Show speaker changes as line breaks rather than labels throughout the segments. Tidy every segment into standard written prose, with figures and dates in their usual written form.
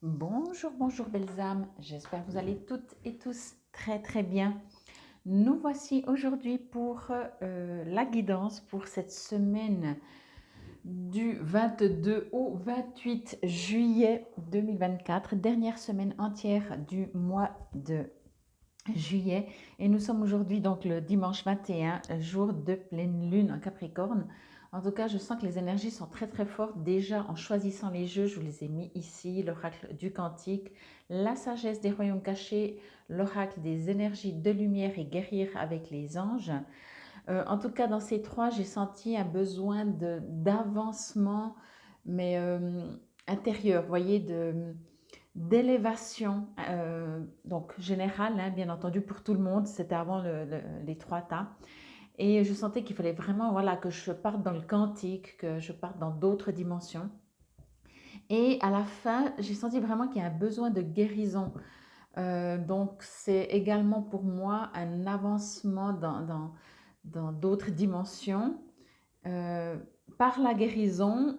Bonjour, bonjour belles âmes, j'espère que vous allez toutes et tous très bien. Nous voici aujourd'hui pour la guidance pour cette semaine du 22 au 28 juillet 2024, dernière semaine entière du mois de juillet. Et nous sommes aujourd'hui donc le dimanche 21, jour de pleine lune en Capricorne. En tout cas, je sens que les énergies sont très fortes. Déjà, en choisissant les jeux, je vous les ai mis ici. L'oracle du Cantique, la sagesse des royaumes cachés, l'oracle des énergies de lumière et guérir avec les anges. En tout cas, dans ces trois, j'ai senti un besoin d'avancement, mais intérieur, vous voyez, d'élévation, donc générale, hein, bien entendu pour tout le monde, c'était avant les trois tas. Et je sentais qu'il fallait vraiment voilà, que je parte dans le quantique, que je parte dans d'autres dimensions. Et à la fin, j'ai senti vraiment qu'il y a un besoin de guérison. Donc c'est également pour moi un avancement dans d'autres dimensions euh, par la guérison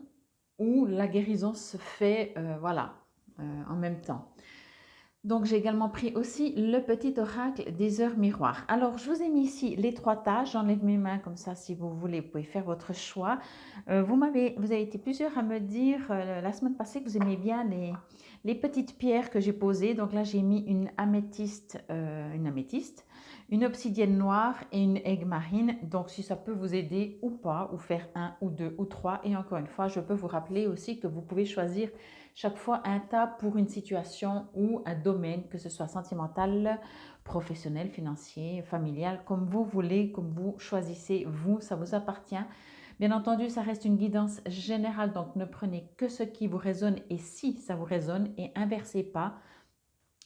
où la guérison se fait voilà, en même temps. Donc, j'ai également pris aussi le petit oracle des heures miroirs. Alors, je vous ai mis ici les trois tâches. J'enlève mes mains comme ça, si vous voulez, vous pouvez faire votre choix. Vous avez été plusieurs à me dire la semaine passée que vous aimez bien les petites pierres que j'ai posées. Donc là, j'ai mis une améthyste, une obsidienne noire et une aigue marine. Donc, si ça peut vous aider ou pas, ou faire un ou deux ou trois. Et encore une fois, je peux vous rappeler aussi que vous pouvez choisir chaque fois un tas pour une situation ou un domaine, que ce soit sentimental, professionnel, financier, familial, comme vous voulez, comme vous choisissez, vous, ça vous appartient. Bien entendu, ça reste une guidance générale, donc ne prenez que ce qui vous résonne et si ça vous résonne et inversez pas.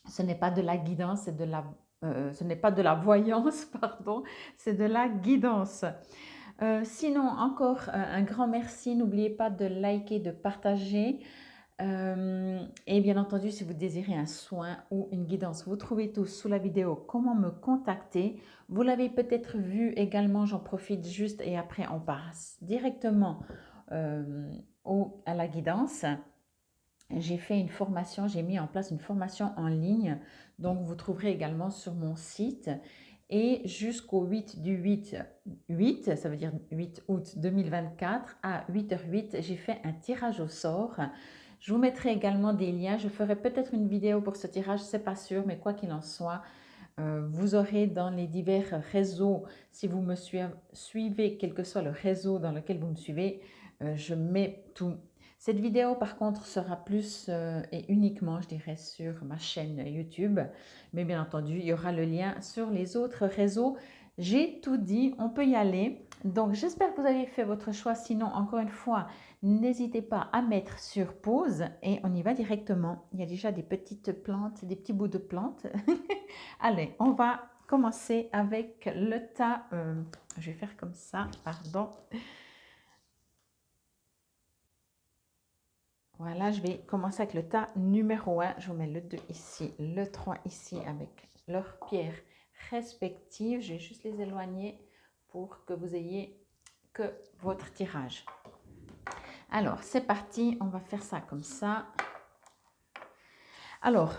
Ce n'est pas de la guidance, ce n'est pas de la voyance, pardon, c'est de la guidance. Sinon, encore un grand merci. N'oubliez pas de liker, de partager. Et bien entendu, si vous désirez un soin ou une guidance, vous trouvez tout sous la vidéo comment me contacter. Vous l'avez peut-être vu également, j'en profite juste et après on passe directement euh, à la guidance. J'ai fait une formation, j'ai mis en place une formation en ligne, donc vous trouverez également sur mon site. Et jusqu'au 8 du 8, ça veut dire 8 août 2024 à 8h08, j'ai fait un tirage au sort. Je vous mettrai également des liens. Je ferai peut-être une vidéo pour ce tirage, c'est pas sûr, mais quoi qu'il en soit, vous aurez dans les divers réseaux, si vous me suivez, quel que soit le réseau dans lequel vous me suivez, je mets tout. Cette vidéo, par contre, sera plus et uniquement, je dirais, sur ma chaîne YouTube. Mais bien entendu, il y aura le lien sur les autres réseaux. J'ai tout dit, on peut y aller. Donc, j'espère que vous avez fait votre choix. Sinon, encore une fois, n'hésitez pas à mettre sur pause et on y va directement. Il y a déjà des petites plantes, des petits bouts de plantes. Allez, on va commencer avec le tas. Je vais faire comme ça, pardon. Voilà, je vais commencer avec le tas numéro 1. Je vous mets le 2 ici, le 3 ici avec leurs pierres respectives. Je vais juste les éloigner pour que vous ayez que votre tirage. Alors, c'est parti. On va faire ça comme ça. Alors,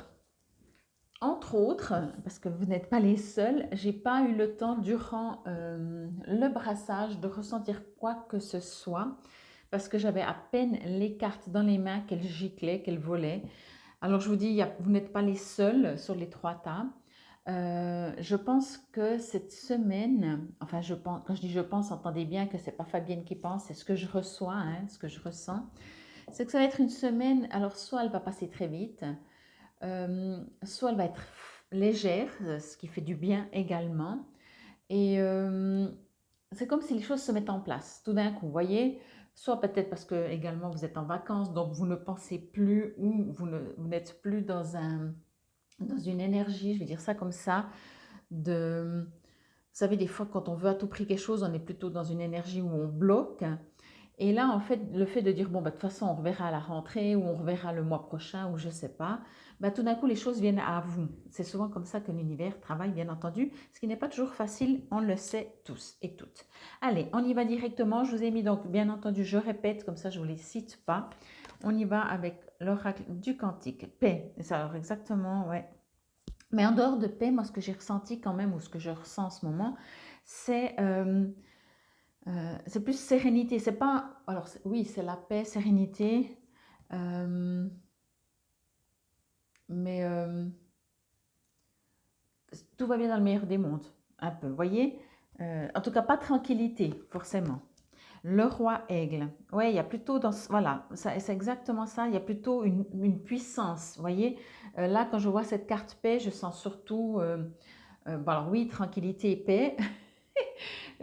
entre autres, parce que vous n'êtes pas les seuls, j'ai pas eu le temps durant le brassage de ressentir quoi que ce soit parce que j'avais à peine les cartes dans les mains qu'elles giclaient, qu'elles volaient. Alors je vous dis, vous n'êtes pas les seuls sur les trois tas. Je pense que cette semaine, enfin je pense, quand je dis je pense, entendez bien que c'est pas Fabienne qui pense, c'est ce que je reçois, hein, ce que je ressens. C'est que ça va être une semaine, alors soit elle va passer très vite, soit elle va être légère, ce qui fait du bien également. Et c'est comme si les choses se mettent en place tout d'un coup, vous voyez, soit peut-être parce que également vous êtes en vacances, donc vous ne pensez plus ou vous n'êtes plus dans une énergie, je vais dire ça comme ça, vous savez, des fois quand on veut à tout prix quelque chose, on est plutôt dans une énergie où on bloque. Et là, en fait, le fait de dire, bon, bah, de toute façon, on reverra à la rentrée ou on reverra le mois prochain ou je ne sais pas, bah, tout d'un coup, les choses viennent à vous. C'est souvent comme ça que l'univers travaille, bien entendu, ce qui n'est pas toujours facile, on le sait tous et toutes. Allez, on y va directement. Je vous ai mis donc, bien entendu, je répète, comme ça, je ne vous les cite pas. On y va avec l'oracle du cantique. Paix, ça alors exactement, ouais. Mais en dehors de paix, moi ce que j'ai ressenti quand même, ou ce que je ressens en ce moment, c'est plus sérénité. C'est pas, alors oui, c'est la paix, sérénité, euh, mais tout va bien dans le meilleur des mondes, un peu, vous voyez. En tout cas, pas tranquillité, forcément. Le roi aigle. Ouais, il y a plutôt dans voilà, c'est exactement ça. Il y a plutôt une puissance. Vous voyez, là, quand je vois cette carte paix, je sens surtout, bon, alors oui, tranquillité et paix.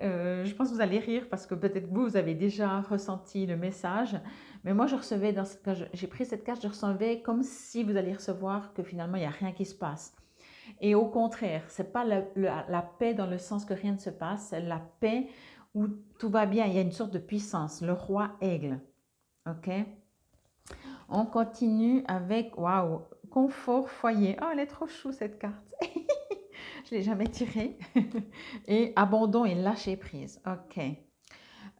Je pense que vous allez rire parce que peut-être vous avez déjà ressenti le message. Mais moi, je recevais, quand j'ai pris cette carte, je recevais comme si vous alliez recevoir que finalement, il n'y a rien qui se passe. Et au contraire, c'est pas la paix dans le sens que rien ne se passe, c'est la paix où tout va bien. Il y a une sorte de puissance, le roi aigle. Ok. On continue avec, waouh, confort foyer. Oh, elle est trop chou cette carte. Je l'ai jamais tirée. Et abandon et lâcher prise. Ok.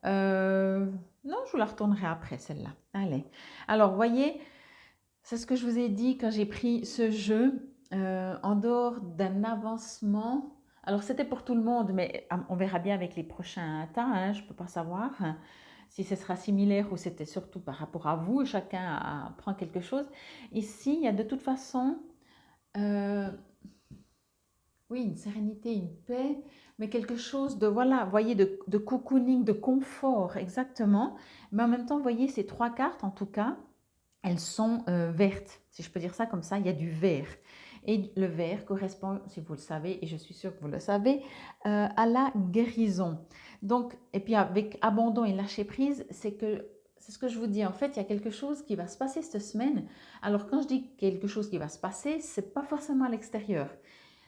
Non, je vous la retournerai après celle-là. Allez. Alors, voyez, c'est ce que je vous ai dit quand j'ai pris ce jeu. En dehors d'un avancement, alors c'était pour tout le monde, mais on verra bien avec les prochains tas, hein, je ne peux pas savoir si ce sera similaire ou c'était surtout par rapport à vous, chacun prend quelque chose. Ici, il y a de toute façon, euh, oui, une sérénité, une paix, mais quelque chose de, voilà, vous voyez, de cocooning, de confort, exactement. Mais en même temps, vous voyez, ces trois cartes, en tout cas, elles sont vertes, si je peux dire ça comme ça, il y a du vert. Et le vert correspond, si vous le savez, et je suis sûre que vous le savez, à la guérison. Donc, et puis avec abandon et lâcher prise, c'est ce que je vous dis, en fait, il y a quelque chose qui va se passer cette semaine. Alors, quand je dis quelque chose qui va se passer, c'est pas forcément à l'extérieur.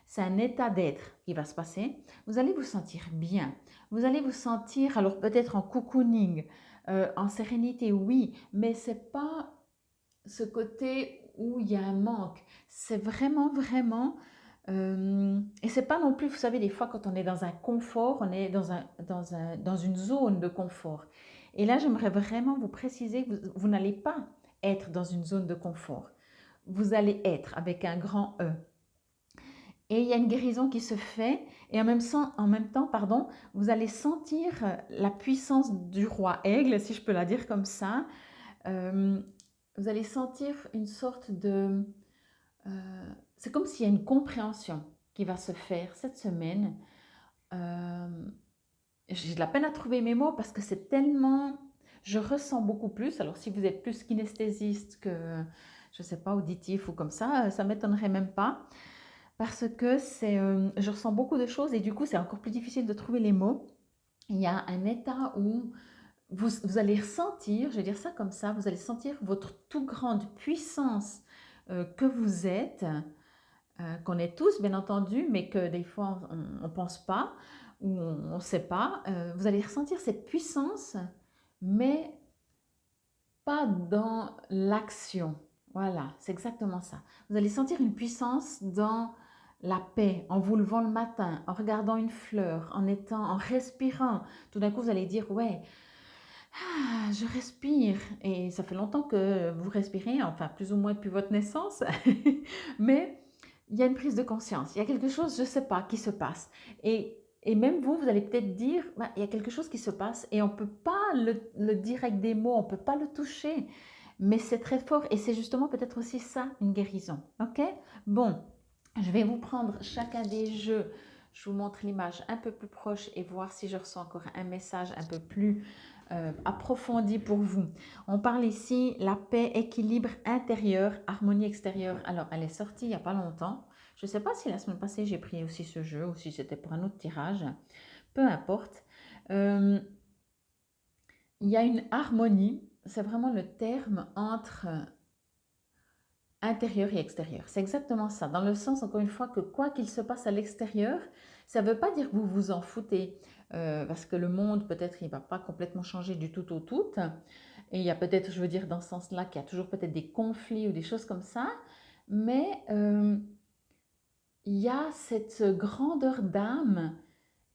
C'est un état d'être qui va se passer. Vous allez vous sentir bien. Vous allez vous sentir, alors peut-être en cocooning, en sérénité, oui, mais c'est pas ce côté où il y a un manque. C'est vraiment, vraiment... et c'est pas non plus, vous savez, des fois quand on est dans un confort, on est dans une zone de confort. Et là, j'aimerais vraiment vous préciser que vous n'allez pas être dans une zone de confort. Vous allez être avec un grand E. Et il y a une guérison qui se fait, et en même temps, pardon, vous allez sentir la puissance du roi aigle, si je peux la dire comme ça. Euh, vous allez sentir une sorte de... c'est comme s'il y a une compréhension qui va se faire cette semaine. Euh, j'ai de la peine à trouver mes mots parce que c'est tellement... Je ressens beaucoup plus. Alors si vous êtes plus kinesthésiste que, je ne sais pas, auditif ou comme ça ne m'étonnerait même pas. Parce que je ressens beaucoup de choses et du coup, c'est encore plus difficile de trouver les mots. Il y a un état où vous allez ressentir, je vais dire ça comme ça, vous allez sentir votre toute grande puissance que vous êtes, qu'on est tous bien entendu, mais que des fois on ne pense pas ou on ne sait pas. Vous allez ressentir cette puissance, mais pas dans l'action. Voilà, c'est exactement ça. Vous allez sentir une puissance dans la paix, en vous levant le matin, en regardant une fleur, en respirant. Tout d'un coup, vous allez dire, ouais, je respire. Et ça fait longtemps que vous respirez, enfin plus ou moins depuis votre naissance. Mais il y a une prise de conscience. Il y a quelque chose, je ne sais pas, qui se passe. Et même vous, vous allez peut-être dire, bah, il y a quelque chose qui se passe et on ne peut pas le dire avec des mots, on ne peut pas le toucher. Mais c'est très fort et c'est justement peut-être aussi ça, une guérison. Ok. Bon, je vais vous prendre chacun des jeux. Je vous montre l'image un peu plus proche et voir si je reçois encore un message un peu plus approfondi pour vous. On parle ici la paix, équilibre intérieur, harmonie extérieure. Alors, elle est sortie il n'y a pas longtemps. Je ne sais pas si la semaine passée j'ai pris aussi ce jeu ou si c'était pour un autre tirage. Peu importe. Il y a une harmonie. C'est vraiment le terme entre intérieur et extérieur. C'est exactement ça. Dans le sens, encore une fois, que quoi qu'il se passe à l'extérieur, ça ne veut pas dire que vous vous en foutez. Parce que le monde, peut-être, il ne va pas complètement changer du tout au tout. Et il y a peut-être, je veux dire, dans ce sens-là, qu'il y a toujours peut-être des conflits ou des choses comme ça. Mais il y a cette grandeur d'âme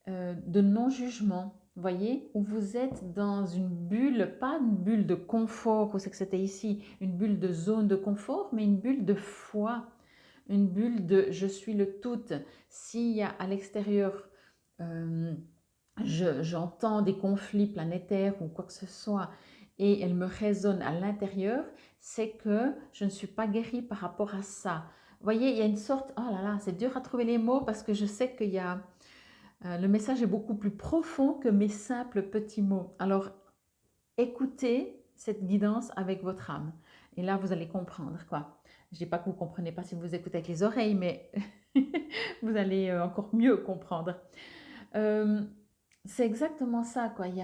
de non-jugement. Vous voyez, où vous êtes dans une bulle, pas une bulle de confort, où c'est que c'était ici, une bulle de zone de confort, mais une bulle de foi, une bulle de je suis le tout. S'il y a à l'extérieur, euh, j'entends des conflits planétaires ou quoi que ce soit, et elle me résonne à l'intérieur, c'est que je ne suis pas guérie par rapport à ça. Vous voyez, il y a une sorte, oh là là, c'est dur à trouver les mots parce que je sais qu'il y a, le message est beaucoup plus profond que mes simples petits mots. Alors, écoutez cette guidance avec votre âme. Et là, vous allez comprendre quoi. Je ne dis pas que vous ne comprenez pas si vous écoutez avec les oreilles, mais vous allez encore mieux comprendre. Euh, c'est exactement ça, quoi. Il y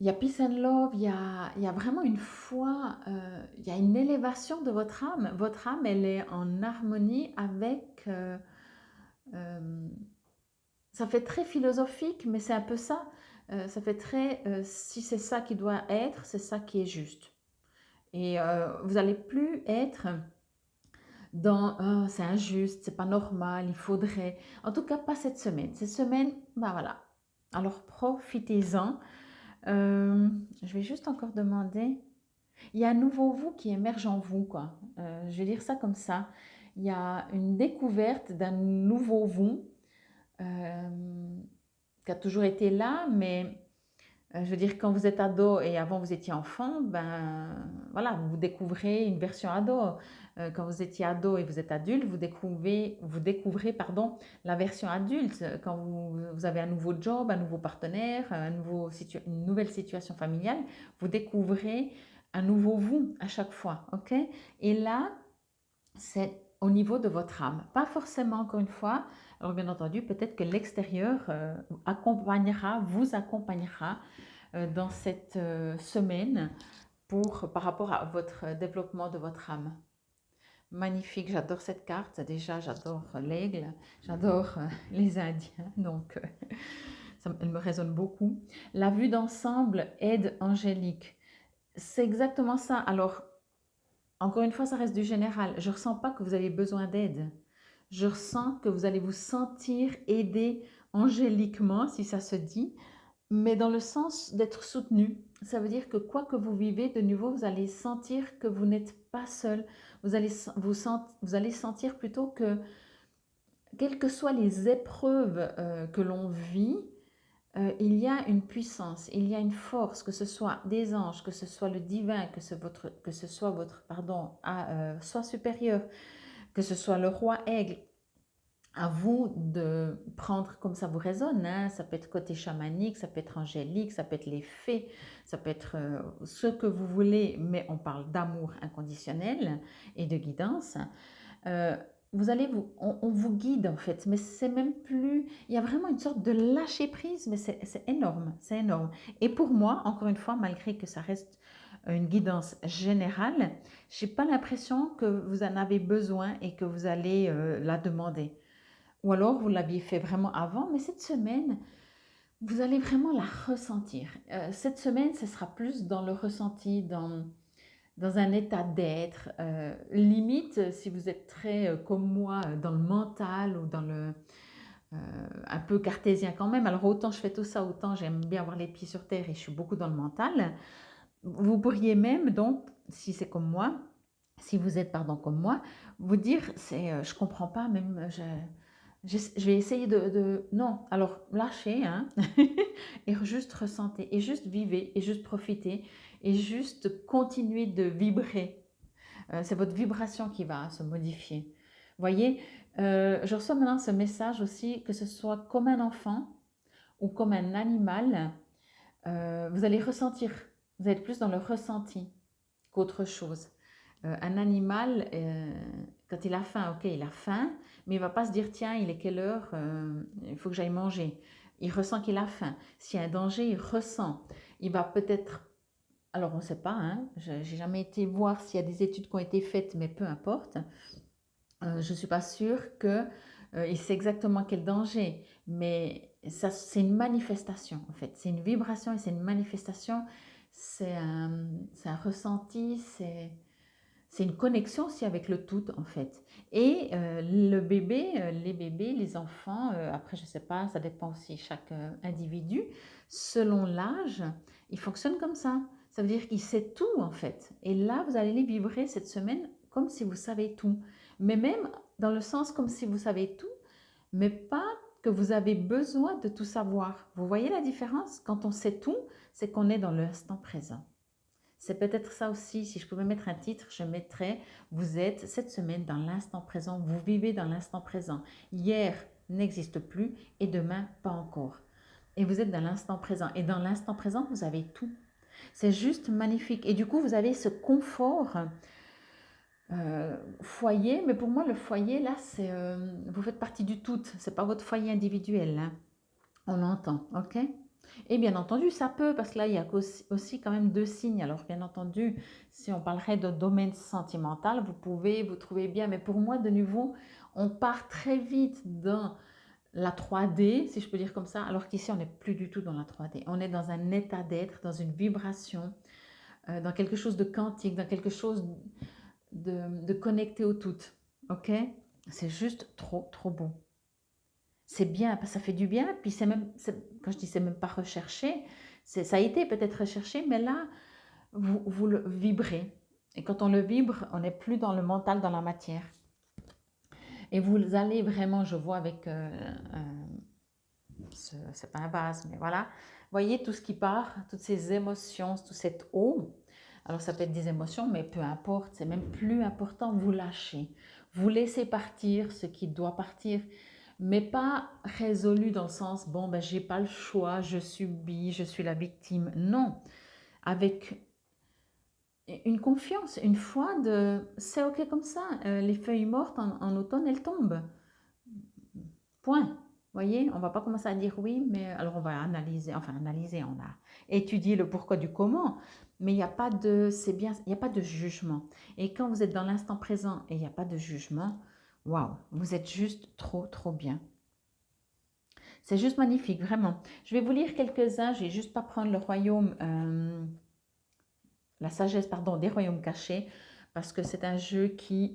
a peace and love, il y a vraiment une foi, il y a une élévation de votre âme. Votre âme, elle est en harmonie avec... euh, ça fait très philosophique, mais c'est un peu ça. Ça fait très... si c'est ça qui doit être, c'est ça qui est juste. Et vous n'allez plus être dans oh, c'est injuste, c'est pas normal, il faudrait. En tout cas, pas cette semaine. Cette semaine, ben voilà. Alors profitez-en. Je vais juste encore demander. Il y a un nouveau vous qui émerge en vous, quoi. Je vais dire ça comme ça. Il y a une découverte d'un nouveau vous qui a toujours été là, mais je veux dire, quand vous êtes ado et avant vous étiez enfant, ben voilà, vous découvrez une version ado. Quand vous étiez ado et vous êtes adulte, vous découvrez pardon, la version adulte. Quand vous avez un nouveau job, un nouveau partenaire, une nouvelle situation familiale, vous découvrez un nouveau vous à chaque fois. Ok. Et là, c'est au niveau de votre âme. Pas forcément, encore une fois. Alors, bien entendu, peut-être que l'extérieur vous accompagnera dans cette semaine par rapport à votre développement de votre âme. Magnifique, j'adore cette carte. Déjà, j'adore l'aigle, j'adore les Indiens, donc elle me résonne beaucoup. La vue d'ensemble, aide angélique. C'est exactement ça. Alors, encore une fois, ça reste du général. Je ne ressens pas que vous avez besoin d'aide. Je ressens que vous allez vous sentir aidé angéliquement, si ça se dit, mais dans le sens d'être soutenu. Ça veut dire que quoi que vous vivez, de nouveau, vous allez sentir que vous n'êtes pas seul. Vous allez sentir plutôt que, quelles que soient les épreuves que l'on vit, il y a une puissance, il y a une force, que ce soit des anges, que ce soit le divin, que ce soit votre, pardon, soit supérieur, que ce soit le roi aigle. À vous de prendre comme ça vous résonne, hein. Ça peut être côté chamanique, ça peut être angélique, ça peut être les fées, ça peut être ce que vous voulez, mais on parle d'amour inconditionnel et de guidance. Euh, on vous guide en fait, mais c'est même plus, il y a vraiment une sorte de lâcher prise, mais c'est énorme, c'est énorme. Et pour moi, encore une fois, malgré que ça reste une guidance générale, j'ai pas l'impression que vous en avez besoin et que vous allez la demander. Ou alors vous l'aviez fait vraiment avant, mais cette semaine, vous allez vraiment la ressentir. Cette semaine, ce sera plus dans le ressenti, dans un état d'être. Limite, si vous êtes très comme moi, dans le mental ou dans un peu cartésien quand même. Alors autant je fais tout ça, autant j'aime bien avoir les pieds sur terre et je suis beaucoup dans le mental. Vous pourriez même donc, si c'est comme moi, si vous êtes pardon comme moi, vous dire je comprends pas même je vais essayer non, alors lâchez, hein, et juste ressentez, et juste vivez, et juste profitez, et juste continuez de vibrer. C'est votre vibration qui va se modifier. Voyez, je reçois maintenant ce message aussi, que ce soit comme un enfant ou comme un animal, vous allez ressentir, vous êtes plus dans le ressenti qu'autre chose. Un animal, quand il a faim, ok, il a faim, mais il ne va pas se dire, tiens, il est quelle heure, il faut que j'aille manger. Il ressent qu'il a faim. S'il y a un danger, il ressent. Il va peut-être, alors on ne sait pas, hein, je n'ai jamais été voir s'il y a des études qui ont été faites, mais peu importe. Je ne suis pas sûre qu'il sait exactement quel danger, mais ça, c'est une manifestation en fait. C'est une vibration et c'est une manifestation. C'est un ressenti, c'est c'est une connexion aussi avec le tout en fait. Et le bébé, les bébés, les enfants, après je ne sais pas, ça dépend aussi chaque individu, selon l'âge, il fonctionne comme ça. Ça veut dire qu'il sait tout en fait. Et là, vous allez les vibrer cette semaine comme si vous savez tout. Mais même dans le sens comme si vous savez tout, mais pas que vous avez besoin de tout savoir. Vous voyez la différence? Quand on sait tout, c'est qu'on est dans l'instant présent. C'est peut-être ça aussi, si je pouvais mettre un titre, je mettrais, vous êtes cette semaine dans l'instant présent, vous vivez dans l'instant présent. Hier n'existe plus et demain pas encore. Et vous êtes dans l'instant présent. Et dans l'instant présent, vous avez tout. C'est juste magnifique. Et du coup, vous avez ce confort foyer. Mais pour moi, le foyer, là, c'est vous faites partie du tout. Ce n'est pas votre foyer individuel. Hein. On l'entend, ok? Et bien entendu, ça peut, parce que là, il y a aussi quand même deux signes. Alors, bien entendu, si on parlerait de domaine sentimental, vous pouvez vous trouver bien. Mais pour moi, de nouveau, on part très vite dans la 3D, si je peux dire comme ça, alors qu'ici, on n'est plus du tout dans la 3D. On est dans un état d'être, dans une vibration, dans quelque chose de quantique, dans quelque chose de connecté au tout. Ok? C'est juste trop, trop beau. C'est bien, parce que ça fait du bien, puis c'est même, quand je dis c'est même pas recherché, ça a été peut-être recherché, mais là, vous le vibrez. Et quand on le vibre, on n'est plus dans le mental, dans la matière. Et vous allez vraiment, je vois avec, c'est pas un vase, mais voilà, voyez tout ce qui part, toutes ces émotions, toute cette eau. Alors ça peut être des émotions, mais peu importe, c'est même plus important, vous lâchez. Vous laissez partir ce qui doit partir, mais pas résolu dans le sens, bon, ben, j'ai pas le choix, je subis, je suis la victime. Non, avec une confiance, une foi de, c'est ok comme ça, les feuilles mortes en automne, elles tombent. Point. Voyez, on va pas commencer à dire oui, mais alors on va analyser, enfin analyser, on a étudié le pourquoi du comment, mais il n'y a pas de, c'est bien, il n'y a pas de jugement. Et quand vous êtes dans l'instant présent et il n'y a pas de jugement, waouh, vous êtes juste trop, trop bien. C'est juste magnifique, vraiment. Je vais vous lire quelques-uns, je vais juste pas prendre le royaume, la sagesse, pardon, des royaumes cachés, parce que c'est un jeu qui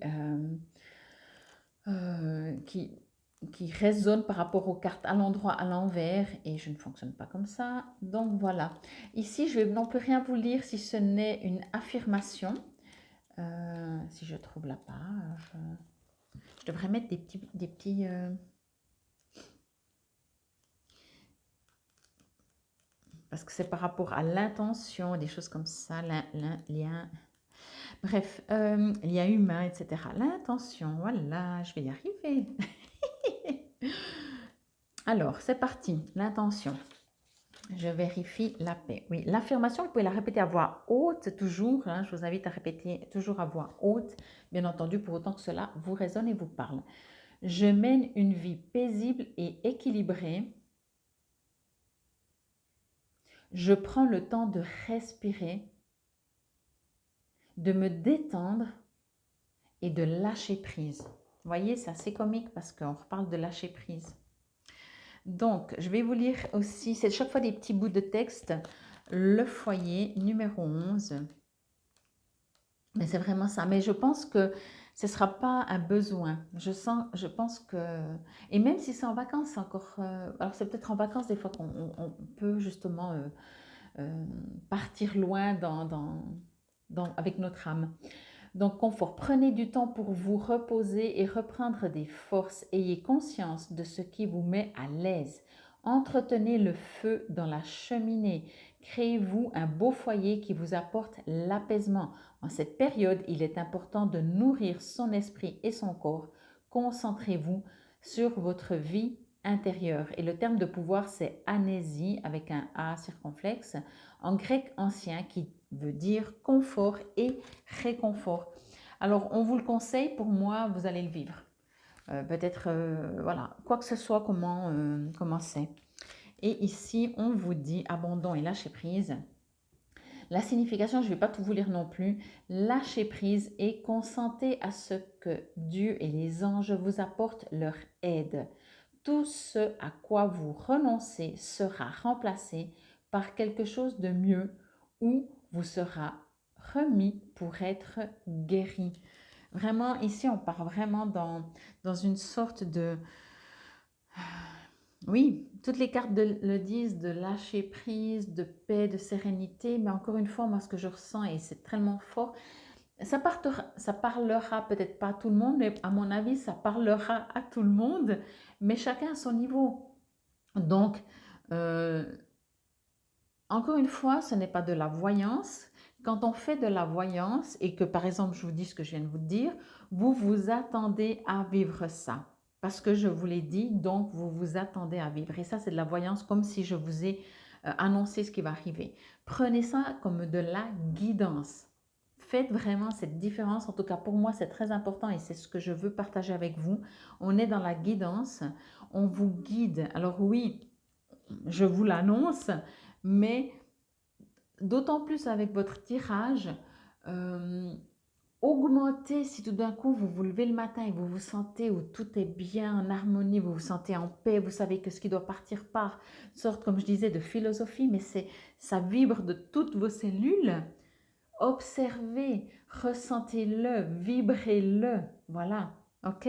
résonne par rapport aux cartes à l'endroit, à l'envers, et je ne fonctionne pas comme ça. Donc voilà. Ici, je n'en peux rien vous lire si ce n'est une affirmation. Si je trouve la page, je devrais mettre des petits parce que c'est par rapport à l'intention, des choses comme ça, lien. Bref, lien humain, etc. L'intention, voilà, je vais y arriver. Alors, c'est parti, l'intention. Je vérifie la paix. Oui, l'affirmation, vous pouvez la répéter à voix haute toujours. Hein, je vous invite à répéter toujours à voix haute, bien entendu, pour autant que cela vous résonne et vous parle. Je mène une vie paisible et équilibrée. Je prends le temps de respirer, de me détendre et de lâcher prise. Vous voyez, c'est assez comique parce qu'on reparle de lâcher prise. Donc, je vais vous lire aussi, c'est chaque fois des petits bouts de texte. Le foyer numéro 11. Mais c'est vraiment ça. Mais je pense que ce ne sera pas un besoin. Je pense que... Et même si c'est en vacances, c'est encore... alors c'est peut-être en vacances des fois qu'on peut justement partir loin avec notre âme. Donc, confort. Prenez du temps pour vous reposer et reprendre des forces. Ayez conscience de ce qui vous met à l'aise. Entretenez le feu dans la cheminée. Créez-vous un beau foyer qui vous apporte l'apaisement. En cette période, il est important de nourrir son esprit et son corps. Concentrez-vous sur votre vie intérieure. Et le terme de pouvoir, c'est anésie avec un A circonflexe en grec ancien qui veut dire confort et réconfort. Alors, on vous le conseille, pour moi, vous allez le vivre. Peut-être, voilà, quoi que ce soit, comment c'est. Et ici, on vous dit abandon et lâcher prise. La signification, je ne vais pas tout vous lire non plus. Lâcher prise et consentez à ce que Dieu et les anges vous apportent leur aide. Tout ce à quoi vous renoncez sera remplacé par quelque chose de mieux ou vous sera remis pour être guéri. Vraiment, ici, on part vraiment dans une sorte de... Oui, toutes les cartes le disent, de lâcher prise, de paix, de sérénité. Mais encore une fois, moi, ce que je ressens, et c'est tellement fort, ça parlera peut-être pas à tout le monde, mais à mon avis, ça parlera à tout le monde, mais chacun à son niveau. Donc, euh, encore une fois, ce n'est pas de la voyance. Quand on fait de la voyance et que, par exemple, je vous dis ce que je viens de vous dire, vous vous attendez à vivre ça. Parce que je vous l'ai dit, donc vous vous attendez à vivre. Et ça, c'est de la voyance comme si je vous ai annoncé ce qui va arriver. Prenez ça comme de la guidance. Faites vraiment cette différence. En tout cas, pour moi, c'est très important et c'est ce que je veux partager avec vous. On est dans la guidance. On vous guide. Alors oui, je vous l'annonce, mais d'autant plus avec votre tirage, euh, augmentez si tout d'un coup vous vous levez le matin et vous vous sentez où tout est bien en harmonie, vous vous sentez en paix, vous savez que ce qui doit partir part, sorte comme je disais de philosophie, mais ça vibre de toutes vos cellules. Observez, ressentez-le, vibrez-le, voilà, ok?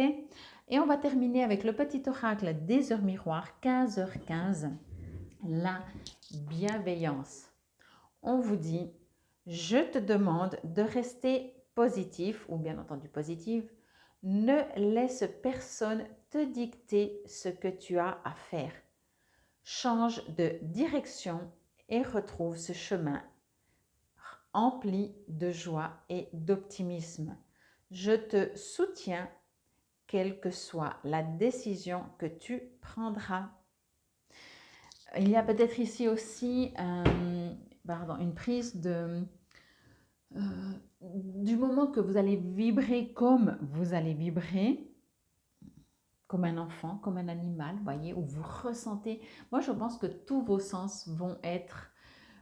Et on va terminer avec le petit oracle des heures miroirs, 15h15, la bienveillance. On vous dit, je te demande de rester positif, ou bien entendu positive, ne laisse personne te dicter ce que tu as à faire. Change de direction et retrouve ce chemin empli de joie et d'optimisme. Je te soutiens, quelle que soit la décision que tu prendras. Il y a peut-être ici aussi une prise du moment que vous allez vibrer comme vous allez vibrer, comme un enfant, comme un animal, voyez, où vous ressentez. Moi, je pense que tous vos sens vont être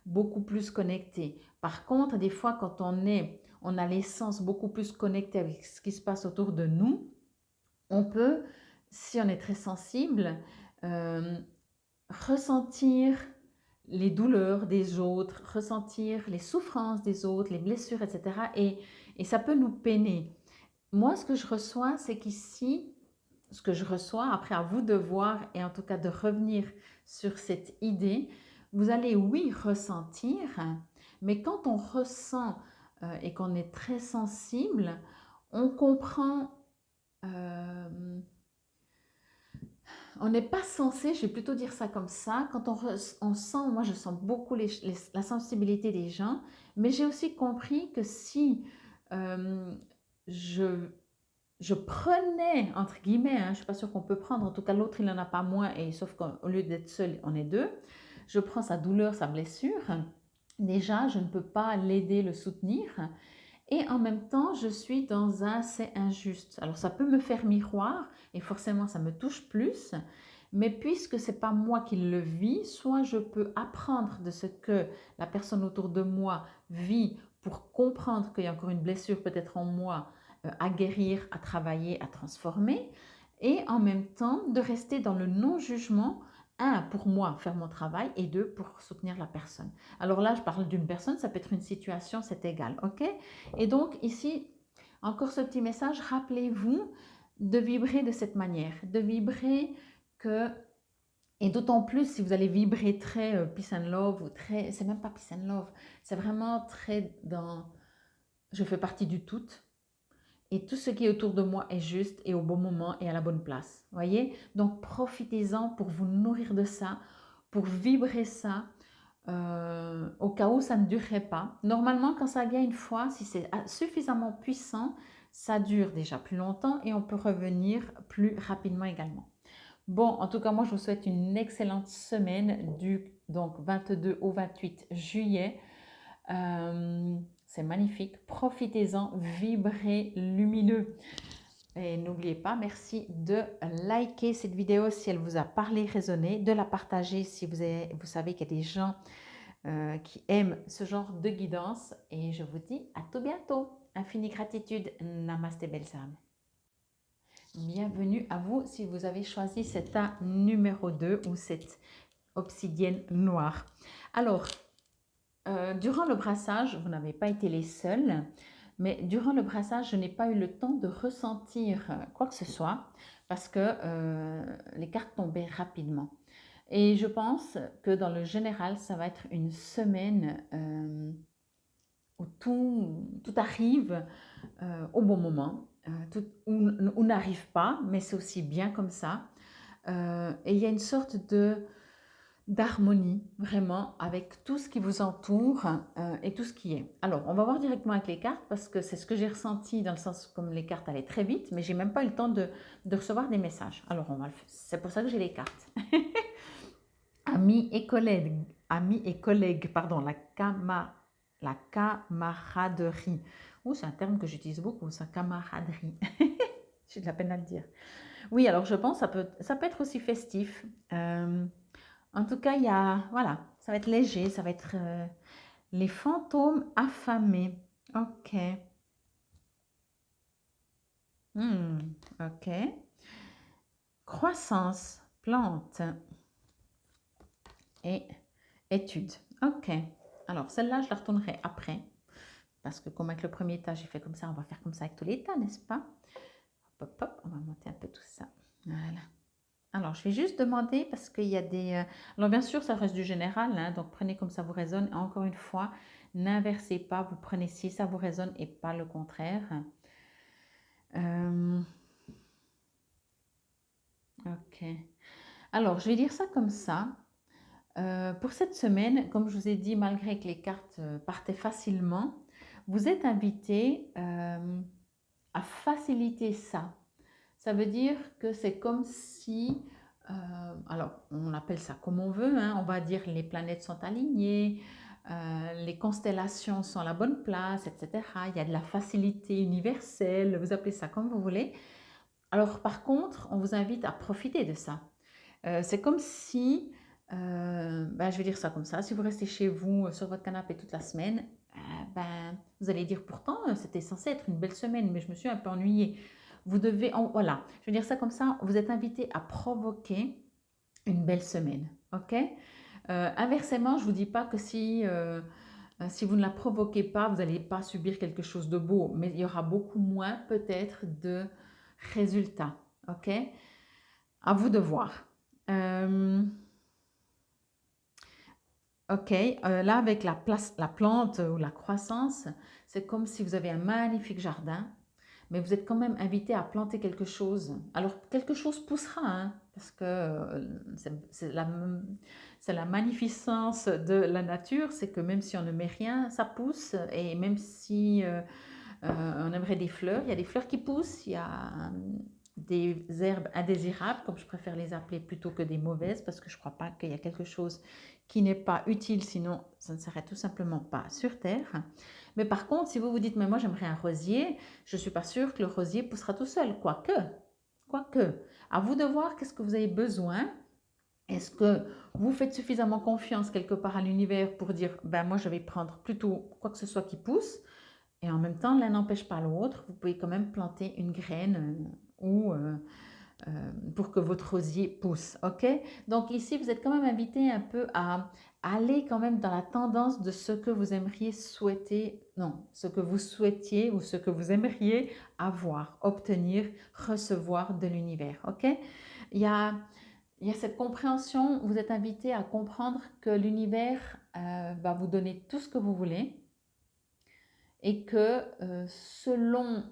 beaucoup plus connectés. Par contre, des fois, quand on a les sens beaucoup plus connectés avec ce qui se passe autour de nous, on peut, si on est très sensible, ressentir les douleurs des autres, ressentir les souffrances des autres, les blessures, etc. Et ça peut nous peiner. Moi, ce que je reçois, c'est qu'ici, ce que je reçois, après à vous de voir et en tout cas de revenir sur cette idée, vous allez, oui, ressentir, mais quand on ressent et qu'on est très sensible, on comprend... on n'est pas censé, je vais plutôt dire ça comme ça, quand on sent, moi je sens beaucoup la sensibilité des gens, mais j'ai aussi compris que si euh, je prenais, entre guillemets, je ne suis pas sûre qu'on peut prendre, en tout cas l'autre il n'en a pas moins, et sauf qu'au lieu d'être seul, on est deux, je prends sa douleur, sa blessure, déjà je ne peux pas l'aider, le soutenir, et en même temps, je suis dans un c'est injuste. Alors ça peut me faire miroir et forcément ça me touche plus, mais puisque c'est pas moi qui le vis, soit je peux apprendre de ce que la personne autour de moi vit pour comprendre qu'il y a encore une blessure peut-être en moi à guérir, à travailler, à transformer, et en même temps de rester dans le non-jugement, un, pour moi faire mon travail, et deux, pour soutenir la personne. Alors là, je parle d'une personne, ça peut être une situation, c'est égal, ok? Et donc ici, encore ce petit message, rappelez-vous de vibrer de cette manière, de vibrer que, et d'autant plus si vous allez vibrer très peace and love, ou très, c'est même pas peace and love, c'est vraiment très dans, je fais partie du tout, et tout ce qui est autour de moi est juste et au bon moment et à la bonne place, voyez? Donc profitez-en pour vous nourrir de ça, pour vibrer ça, au cas où ça ne durerait pas. Normalement, quand ça vient une fois, si c'est suffisamment puissant, ça dure déjà plus longtemps et on peut revenir plus rapidement également. Bon, en tout cas, moi, je vous souhaite une excellente semaine du donc 22 au 28 juillet. C'est magnifique. Profitez-en, vibrez lumineux. Et n'oubliez pas, merci de liker cette vidéo si elle vous a parlé, résonné, de la partager si vous savez qu'il y a des gens qui aiment ce genre de guidance. Et je vous dis à tout bientôt. Infinie gratitude. Namasté, belles âmes. Bienvenue à vous si vous avez choisi cet A numéro 2 ou cette obsidienne noire. Alors, Durant le brassage, vous n'avez pas été les seuls, mais durant le brassage, je n'ai pas eu le temps de ressentir quoi que ce soit parce que les cartes tombaient rapidement. Et je pense que dans le général, ça va être une semaine où tout arrive au bon moment, ou n'arrive pas, mais c'est aussi bien comme ça. Et il y a une sorte d'harmonie, vraiment, avec tout ce qui vous entoure et tout ce qui est. Alors, on va voir directement avec les cartes parce que c'est ce que j'ai ressenti dans le sens comme les cartes allaient très vite, mais j'ai même pas eu le temps de recevoir des messages. Alors, c'est pour ça que j'ai les cartes. Amis et collègues, pardon, la camaraderie. Oh, c'est un terme que j'utilise beaucoup, ça, camaraderie. J'ai de la peine à le dire. Oui, alors je pense que ça peut être aussi festif. En tout cas, voilà, ça va être léger, ça va être les fantômes affamés. Ok. Hmm, ok. Croissance, plante et études. Ok. Alors, celle-là, je la retournerai après. Parce que comme avec le premier tas, j'ai fait comme ça, on va faire comme ça avec tous les tas, n'est-ce pas? Hop, hop, hop, on va monter un peu tout ça. Voilà. Alors, je vais juste demander parce qu'il y a des... Alors, bien sûr, ça reste du général, hein, donc prenez comme ça vous résonne. Et encore une fois, n'inversez pas, vous prenez si ça vous résonne et pas le contraire. Euh, ok. Alors, je vais dire ça comme ça. Pour cette semaine, comme je vous ai dit, malgré que les cartes partaient facilement, vous êtes invité à faciliter ça. Ça veut dire que c'est comme si, alors on appelle ça comme on veut, hein, on va dire les planètes sont alignées, les constellations sont à la bonne place, etc. Il y a de la facilité universelle, vous appelez ça comme vous voulez. Alors par contre, on vous invite à profiter de ça. C'est comme si, je vais dire ça comme ça, si vous restez chez vous sur votre canapé toute la semaine, vous allez dire pourtant c'était censé être une belle semaine, mais je me suis un peu ennuyée. Vous devez, voilà, je vais dire ça comme ça, vous êtes invité à provoquer une belle semaine, ok? Inversement, je ne vous dis pas que si vous ne la provoquez pas, vous n'allez pas subir quelque chose de beau, mais il y aura beaucoup moins peut-être de résultats, ok? À vous de voir. Ok, là avec la plante ou la croissance, c'est comme si vous avez un magnifique jardin, mais vous êtes quand même invité à planter quelque chose. Alors quelque chose poussera, hein, parce que c'est la magnificence de la nature, c'est que même si on ne met rien, ça pousse, et même si on aimerait des fleurs, il y a des fleurs qui poussent, il y a des herbes indésirables, comme je préfère les appeler, plutôt que des mauvaises, parce que je ne crois pas qu'il y a quelque chose qui n'est pas utile, sinon ça ne serait tout simplement pas sur Terre. Mais par contre, si vous vous dites, mais moi j'aimerais un rosier, je ne suis pas sûre que le rosier poussera tout seul, quoique. À vous de voir qu'est-ce que vous avez besoin. Est-ce que vous faites suffisamment confiance quelque part à l'univers pour dire, ben moi je vais prendre plutôt quoi que ce soit qui pousse, et en même temps, l'un n'empêche pas l'autre. Vous pouvez quand même planter une graine pour que votre rosier pousse. Ok? Donc ici, vous êtes quand même invité un peu à aller quand même dans la tendance de ce que vous aimeriez souhaiter, non, ce que vous souhaitiez ou ce que vous aimeriez avoir, obtenir, recevoir de l'univers. Ok? Il y a, il y a cette compréhension, vous êtes invité à comprendre que l'univers va vous donner tout ce que vous voulez et que selon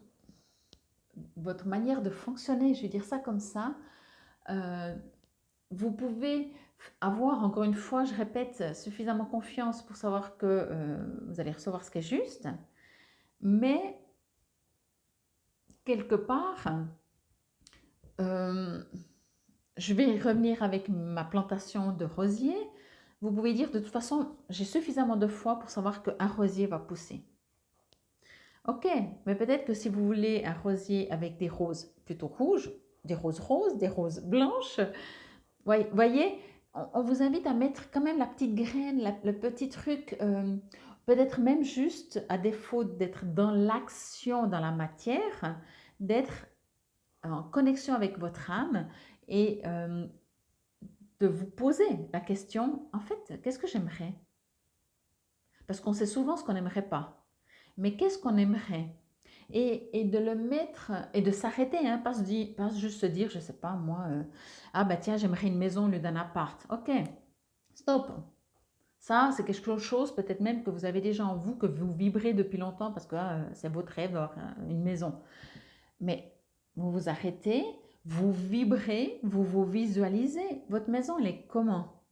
votre manière de fonctionner, je vais dire ça comme ça, vous pouvez avoir, encore une fois, je répète, suffisamment confiance pour savoir que vous allez recevoir ce qui est juste, mais quelque part, je vais revenir avec ma plantation de rosiers. Vous pouvez dire, de toute façon, j'ai suffisamment de foi pour savoir qu'un rosier va pousser. Ok, mais peut-être que si vous voulez un rosier avec des roses plutôt rouges, des roses, des roses blanches, voyez, on vous invite à mettre quand même la petite graine, le petit truc, peut-être même juste, à défaut d'être dans l'action, dans la matière, d'être en connexion avec votre âme et de vous poser la question, en fait, qu'est-ce que j'aimerais? parce qu'on sait souvent ce qu'on n'aimerait pas. Mais qu'est-ce qu'on aimerait? Et de le mettre, et de s'arrêter, hein, pas juste se dire, je ne sais pas, moi, ah bah tiens, j'aimerais une maison au lieu d'un appart. Ok, stop. Ça, c'est quelque chose, peut-être même que vous avez déjà en vous, que vous vibrez depuis longtemps parce que c'est votre rêve d'avoir une maison. Mais vous vous arrêtez, vous vibrez, vous vous visualisez. Votre maison, elle est comment?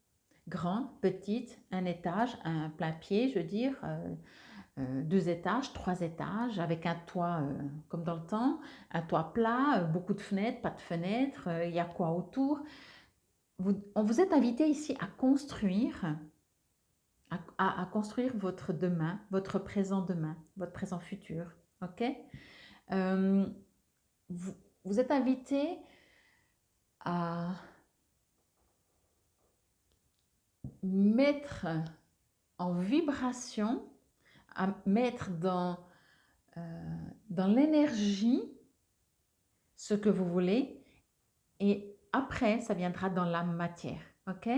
Grande, petite, un étage, un plein pied, je veux dire, 2 étages, 3 étages, avec un toit comme dans le temps, un toit plat, beaucoup de fenêtres, pas de fenêtres, il y a quoi autour? On vous est invité ici à construire, à construire votre demain, votre présent demain, votre présent futur. Ok? Euh, vous, vous êtes invité à mettre en vibration, à mettre dans l'énergie ce que vous voulez, et après, ça viendra dans la matière. Ok?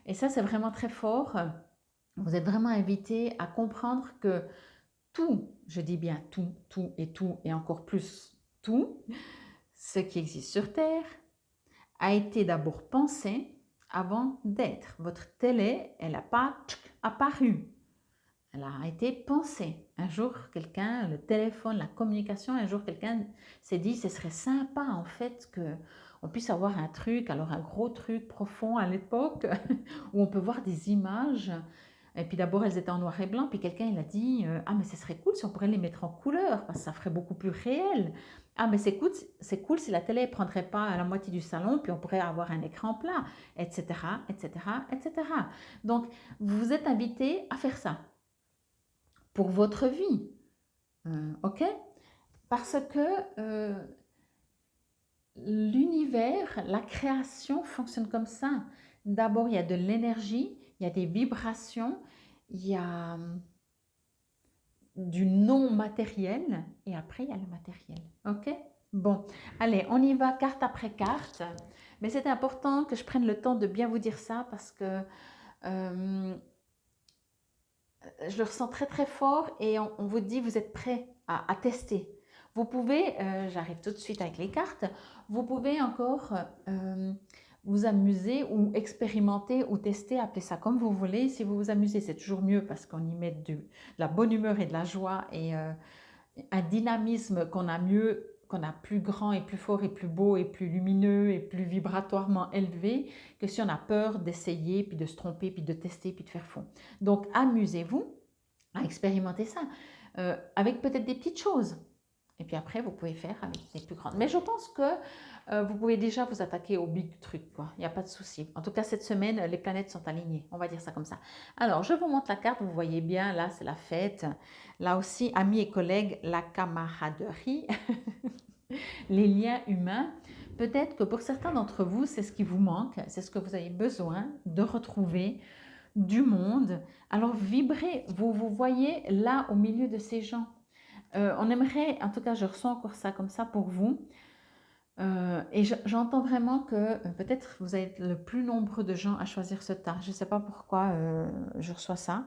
Et ça, c'est vraiment très fort. Vous êtes vraiment invité à comprendre que tout, je dis bien tout, et encore plus tout, ce qui existe sur Terre, a été d'abord pensé avant d'être. Votre télé, elle n'a pas apparu. Elle a été pensée. Un jour, quelqu'un, le téléphone, la communication, un jour, quelqu'un s'est dit, ce serait sympa en fait que on puisse avoir un truc, alors un gros truc profond à l'époque, où on peut voir des images. Et puis d'abord, elles étaient en noir et blanc, puis quelqu'un, il a dit, ah mais ce serait cool si on pourrait les mettre en couleur, parce que ça ferait beaucoup plus réel. Ah mais c'est cool si la télé ne prendrait pas la moitié du salon, puis on pourrait avoir un écran plat, etc., etc., etc. Donc, vous vous êtes invité à faire ça pour votre vie. Ok? Parce que l'univers, la création fonctionne comme ça. D'abord, il y a de l'énergie, il y a des vibrations, il y a du non matériel et après, il y a le matériel. Ok? Bon, allez, on y va carte après carte. Mais c'est important que je prenne le temps de bien vous dire ça parce que je le ressens très très fort et on vous dit vous êtes prêt à tester. Vous pouvez, j'arrive tout de suite avec les cartes, vous pouvez encore vous amuser ou expérimenter ou tester, appelez ça comme vous voulez. Si vous vous amusez, c'est toujours mieux parce qu'on y met de la bonne humeur et de la joie et un dynamisme qu'on a mieux, qu'on a plus grand et plus fort et plus beau et plus lumineux et plus vibratoirement élevé que si on a peur d'essayer, puis de se tromper, puis de tester, puis de faire faux. Donc amusez-vous à expérimenter ça avec peut-être des petites choses. Et puis après, vous pouvez faire avec des plus grandes. Mais je pense que vous pouvez déjà vous attaquer au big truc, quoi. Il n'y a pas de souci. En tout cas, cette semaine, les planètes sont alignées. On va dire ça comme ça. Alors, je vous montre la carte. Vous voyez bien, là, c'est la fête. Là aussi, amis et collègues, la camaraderie, les liens humains. Peut-être que pour certains d'entre vous, c'est ce qui vous manque. C'est ce que vous avez besoin de retrouver du monde. Alors, vibrez. Vous voyez là, au milieu de ces gens. On aimerait, en tout cas, je ressens encore ça comme ça pour vous. Et j'entends vraiment que peut-être vous êtes le plus nombreux de gens à choisir ce tas. Je ne sais pas pourquoi je reçois ça.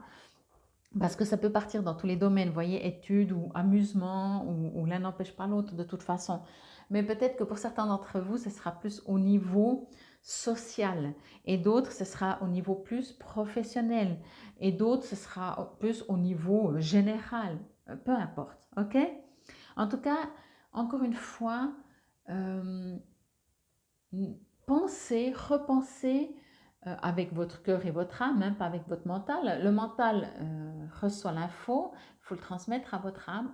Parce que ça peut partir dans tous les domaines, vous voyez, études ou amusement, ou l'un n'empêche pas l'autre de toute façon. Mais peut-être que pour certains d'entre vous, ce sera plus au niveau social. Et d'autres, ce sera au niveau plus professionnel. Et d'autres, ce sera plus au niveau général. Peu importe, ok? En tout cas, encore une fois, euh, pensez, repensez avec votre cœur et votre âme, hein, pas avec votre mental. Le mental reçoit l'info, il faut le transmettre à votre âme,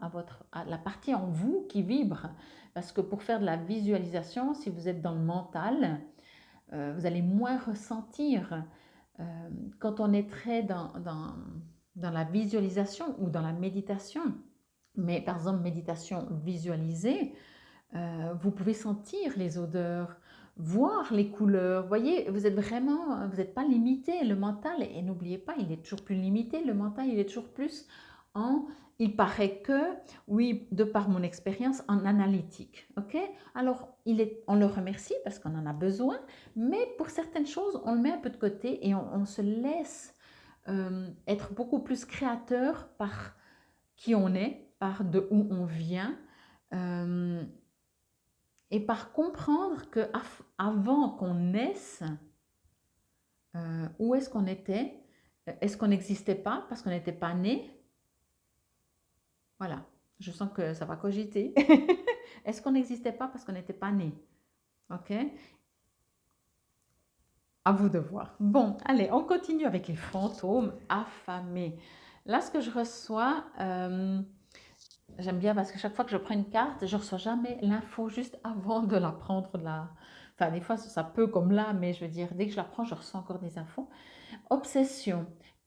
à la partie en vous qui vibre. Parce que pour faire de la visualisation, si vous êtes dans le mental, vous allez moins ressentir. Quand on est très dans la visualisation ou dans la méditation, mais par exemple méditation visualisée, vous pouvez sentir les odeurs, voir les couleurs. Vous voyez, vous êtes vraiment, vous n'êtes pas limité. Le mental, et n'oubliez pas, il est toujours plus limité. Le mental, il est toujours plus en, il paraît que, oui, de par mon expérience, en analytique. Ok? Alors, on le remercie parce qu'on en a besoin, mais pour certaines choses, on le met un peu de côté et on se laisse être beaucoup plus créateur par qui on est, par de où on vient, euh, et par comprendre que avant qu'on naisse, où est-ce qu'on était? Est-ce qu'on n'existait pas parce qu'on n'était pas né? Voilà, je sens que ça va cogiter. Est-ce qu'on n'existait pas parce qu'on n'était pas né? Ok? À vous de voir. Bon, allez, on continue avec les fantômes affamés. Là, ce que je reçois, j'aime bien parce que chaque fois que je prends une carte, je ne reçois jamais l'info juste avant de la prendre. Enfin, des fois, ça peut comme là, mais je veux dire, dès que je la prends, je reçois encore des infos. Obsession,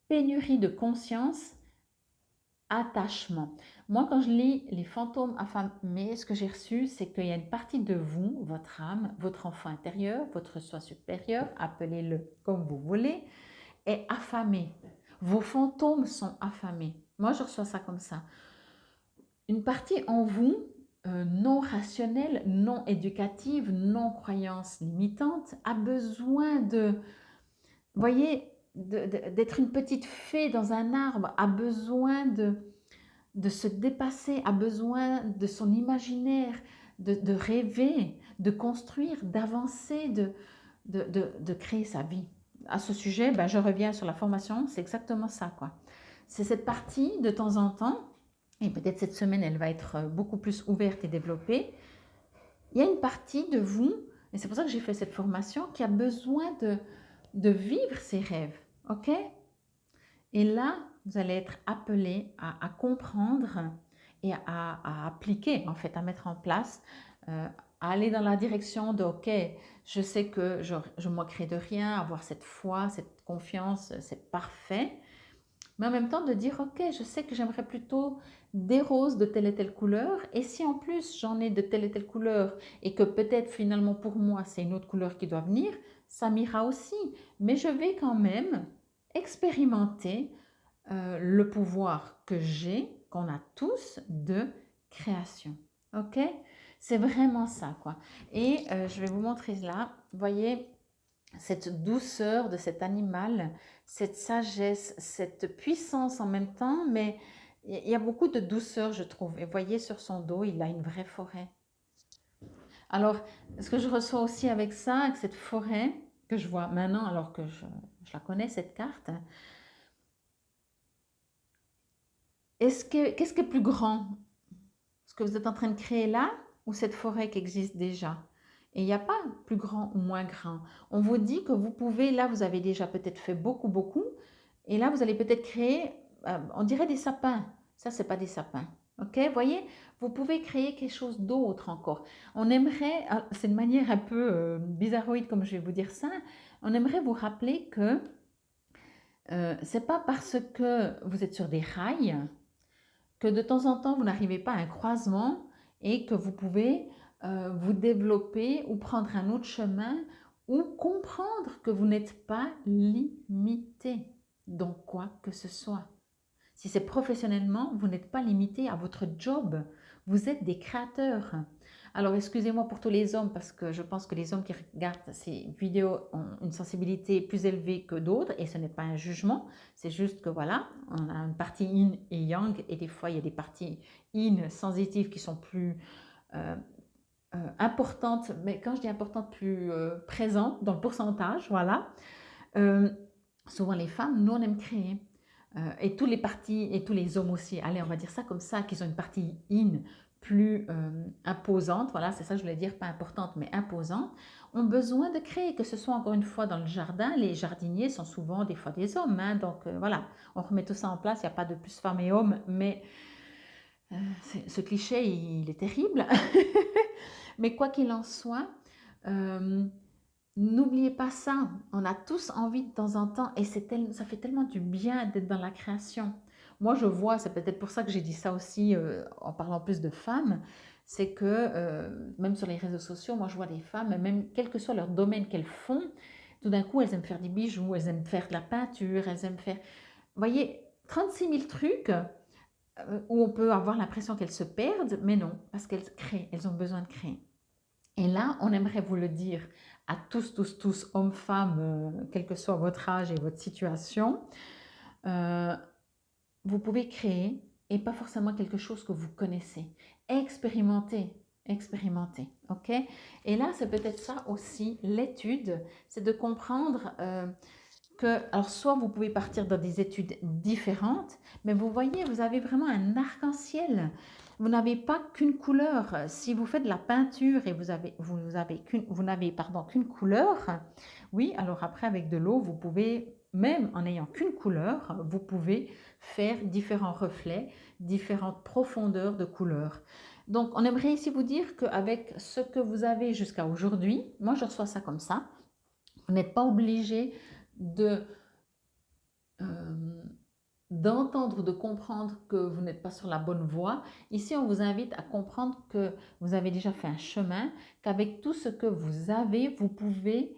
pénurie de conscience, attachement. Moi, quand je lis les fantômes affamés, ce que j'ai reçu, c'est qu'il y a une partie de vous, votre âme, votre enfant intérieur, votre soi supérieur, appelez-le comme vous voulez, est affamé. Vos fantômes sont affamés. Moi, je reçois ça comme ça. Une partie en vous, non rationnelle, non éducative, non croyance limitante, a besoin de, voyez, d'être une petite fée dans un arbre, a besoin de se dépasser, a besoin de son imaginaire, de rêver, de construire, d'avancer, de créer sa vie. À ce sujet, ben, je reviens sur la formation, c'est exactement ça, quoi. C'est cette partie, de temps en temps, et peut-être cette semaine, elle va être beaucoup plus ouverte et développée. Il y a une partie de vous, et c'est pour ça que j'ai fait cette formation, qui a besoin de vivre ses rêves, ok? Et là, vous allez être appelé à comprendre et à appliquer, en fait, à mettre en place, à aller dans la direction de, ok, je sais que je ne manquerai de rien, avoir cette foi, cette confiance, c'est parfait. Mais en même temps, de dire, ok, je sais que j'aimerais plutôt des roses de telle et telle couleur. Et si en plus j'en ai de telle et telle couleur et que peut-être finalement pour moi c'est une autre couleur qui doit venir, ça m'ira aussi. Mais je vais quand même expérimenter le pouvoir que j'ai, qu'on a tous, de création. Ok? C'est vraiment ça, quoi. Et je vais vous montrer là. Vous voyez cette douceur de cet animal, cette sagesse, cette puissance en même temps, mais il y a beaucoup de douceur, je trouve. Et vous voyez, sur son dos, il a une vraie forêt. Alors, ce que je reçois aussi avec ça, avec cette forêt, que je vois maintenant, alors que je la connais, cette carte, qu'est-ce qui est plus grand? Ce que vous êtes en train de créer là ou cette forêt qui existe déjà? Et il n'y a pas plus grand ou moins grand. On vous dit que vous pouvez, là vous avez déjà peut-être fait beaucoup, beaucoup, et là vous allez peut-être créer, on dirait des sapins. Ça, c'est pas des sapins. Ok, voyez, vous pouvez créer quelque chose d'autre encore. On aimerait, c'est une manière un peu bizarroïde comme je vais vous dire ça, on aimerait vous rappeler que c'est pas parce que vous êtes sur des rails que de temps en temps, vous n'arrivez pas à un croisement et que vous pouvez vous développer ou prendre un autre chemin ou comprendre que vous n'êtes pas limité dans quoi que ce soit. Si c'est professionnellement, vous n'êtes pas limité à votre job. Vous êtes des créateurs. Alors, excusez-moi pour tous les hommes, parce que je pense que les hommes qui regardent ces vidéos ont une sensibilité plus élevée que d'autres, et ce n'est pas un jugement, c'est juste que voilà, on a une partie yin et yang, et des fois, il y a des parties yin sensitives qui sont plus euh, importantes, mais quand je dis importantes, plus présentes dans le pourcentage, voilà. Euh, Souvent les femmes, nous on aime créer. Et tous les partis et tous les hommes aussi, allez, on va dire ça comme ça, qu'ils ont une partie in plus imposante, voilà, c'est ça que je voulais dire, pas importante, mais imposante, ont besoin de créer, que ce soit encore une fois dans le jardin, les jardiniers sont souvent des fois des hommes, hein, donc voilà, on remet tout ça en place, il n'y a pas de plus femmes et hommes, mais ce cliché, il est terrible. Mais quoi qu'il en soit, euh, n'oubliez pas ça, on a tous envie de temps en temps et ça fait tellement du bien d'être dans la création. Moi, je vois, c'est peut-être pour ça que j'ai dit ça aussi en parlant plus de femmes, c'est que même sur les réseaux sociaux, moi je vois des femmes, même quel que soit leur domaine qu'elles font, tout d'un coup elles aiment faire des bijoux, elles aiment faire de la peinture, elles aiment faire, vous voyez, 36 000 trucs où on peut avoir l'impression qu'elles se perdent, mais non, parce qu'elles créent, elles ont besoin de créer. Et là, on aimerait vous le dire à tous, tous, tous, hommes, femmes, quel que soit votre âge et votre situation. euh, vous pouvez créer et pas forcément quelque chose que vous connaissez. Expérimentez, expérimentez, ok? Et là, c'est peut-être ça aussi, l'étude, c'est de comprendre que, alors soit vous pouvez partir dans des études différentes, mais vous voyez, vous avez vraiment un arc-en-ciel. Vous n'avez pas qu'une couleur. Si vous faites de la peinture et vous n'avez pardon qu'une couleur, oui, alors après avec de l'eau, vous pouvez, même en n'ayant qu'une couleur, vous pouvez faire différents reflets, différentes profondeurs de couleurs. Donc, on aimerait ici vous dire qu'avec ce que vous avez jusqu'à aujourd'hui, moi je reçois ça comme ça, vous n'êtes pas obligé de d'entendre, de comprendre que vous n'êtes pas sur la bonne voie. Ici, on vous invite à comprendre que vous avez déjà fait un chemin, qu'avec tout ce que vous avez, vous pouvez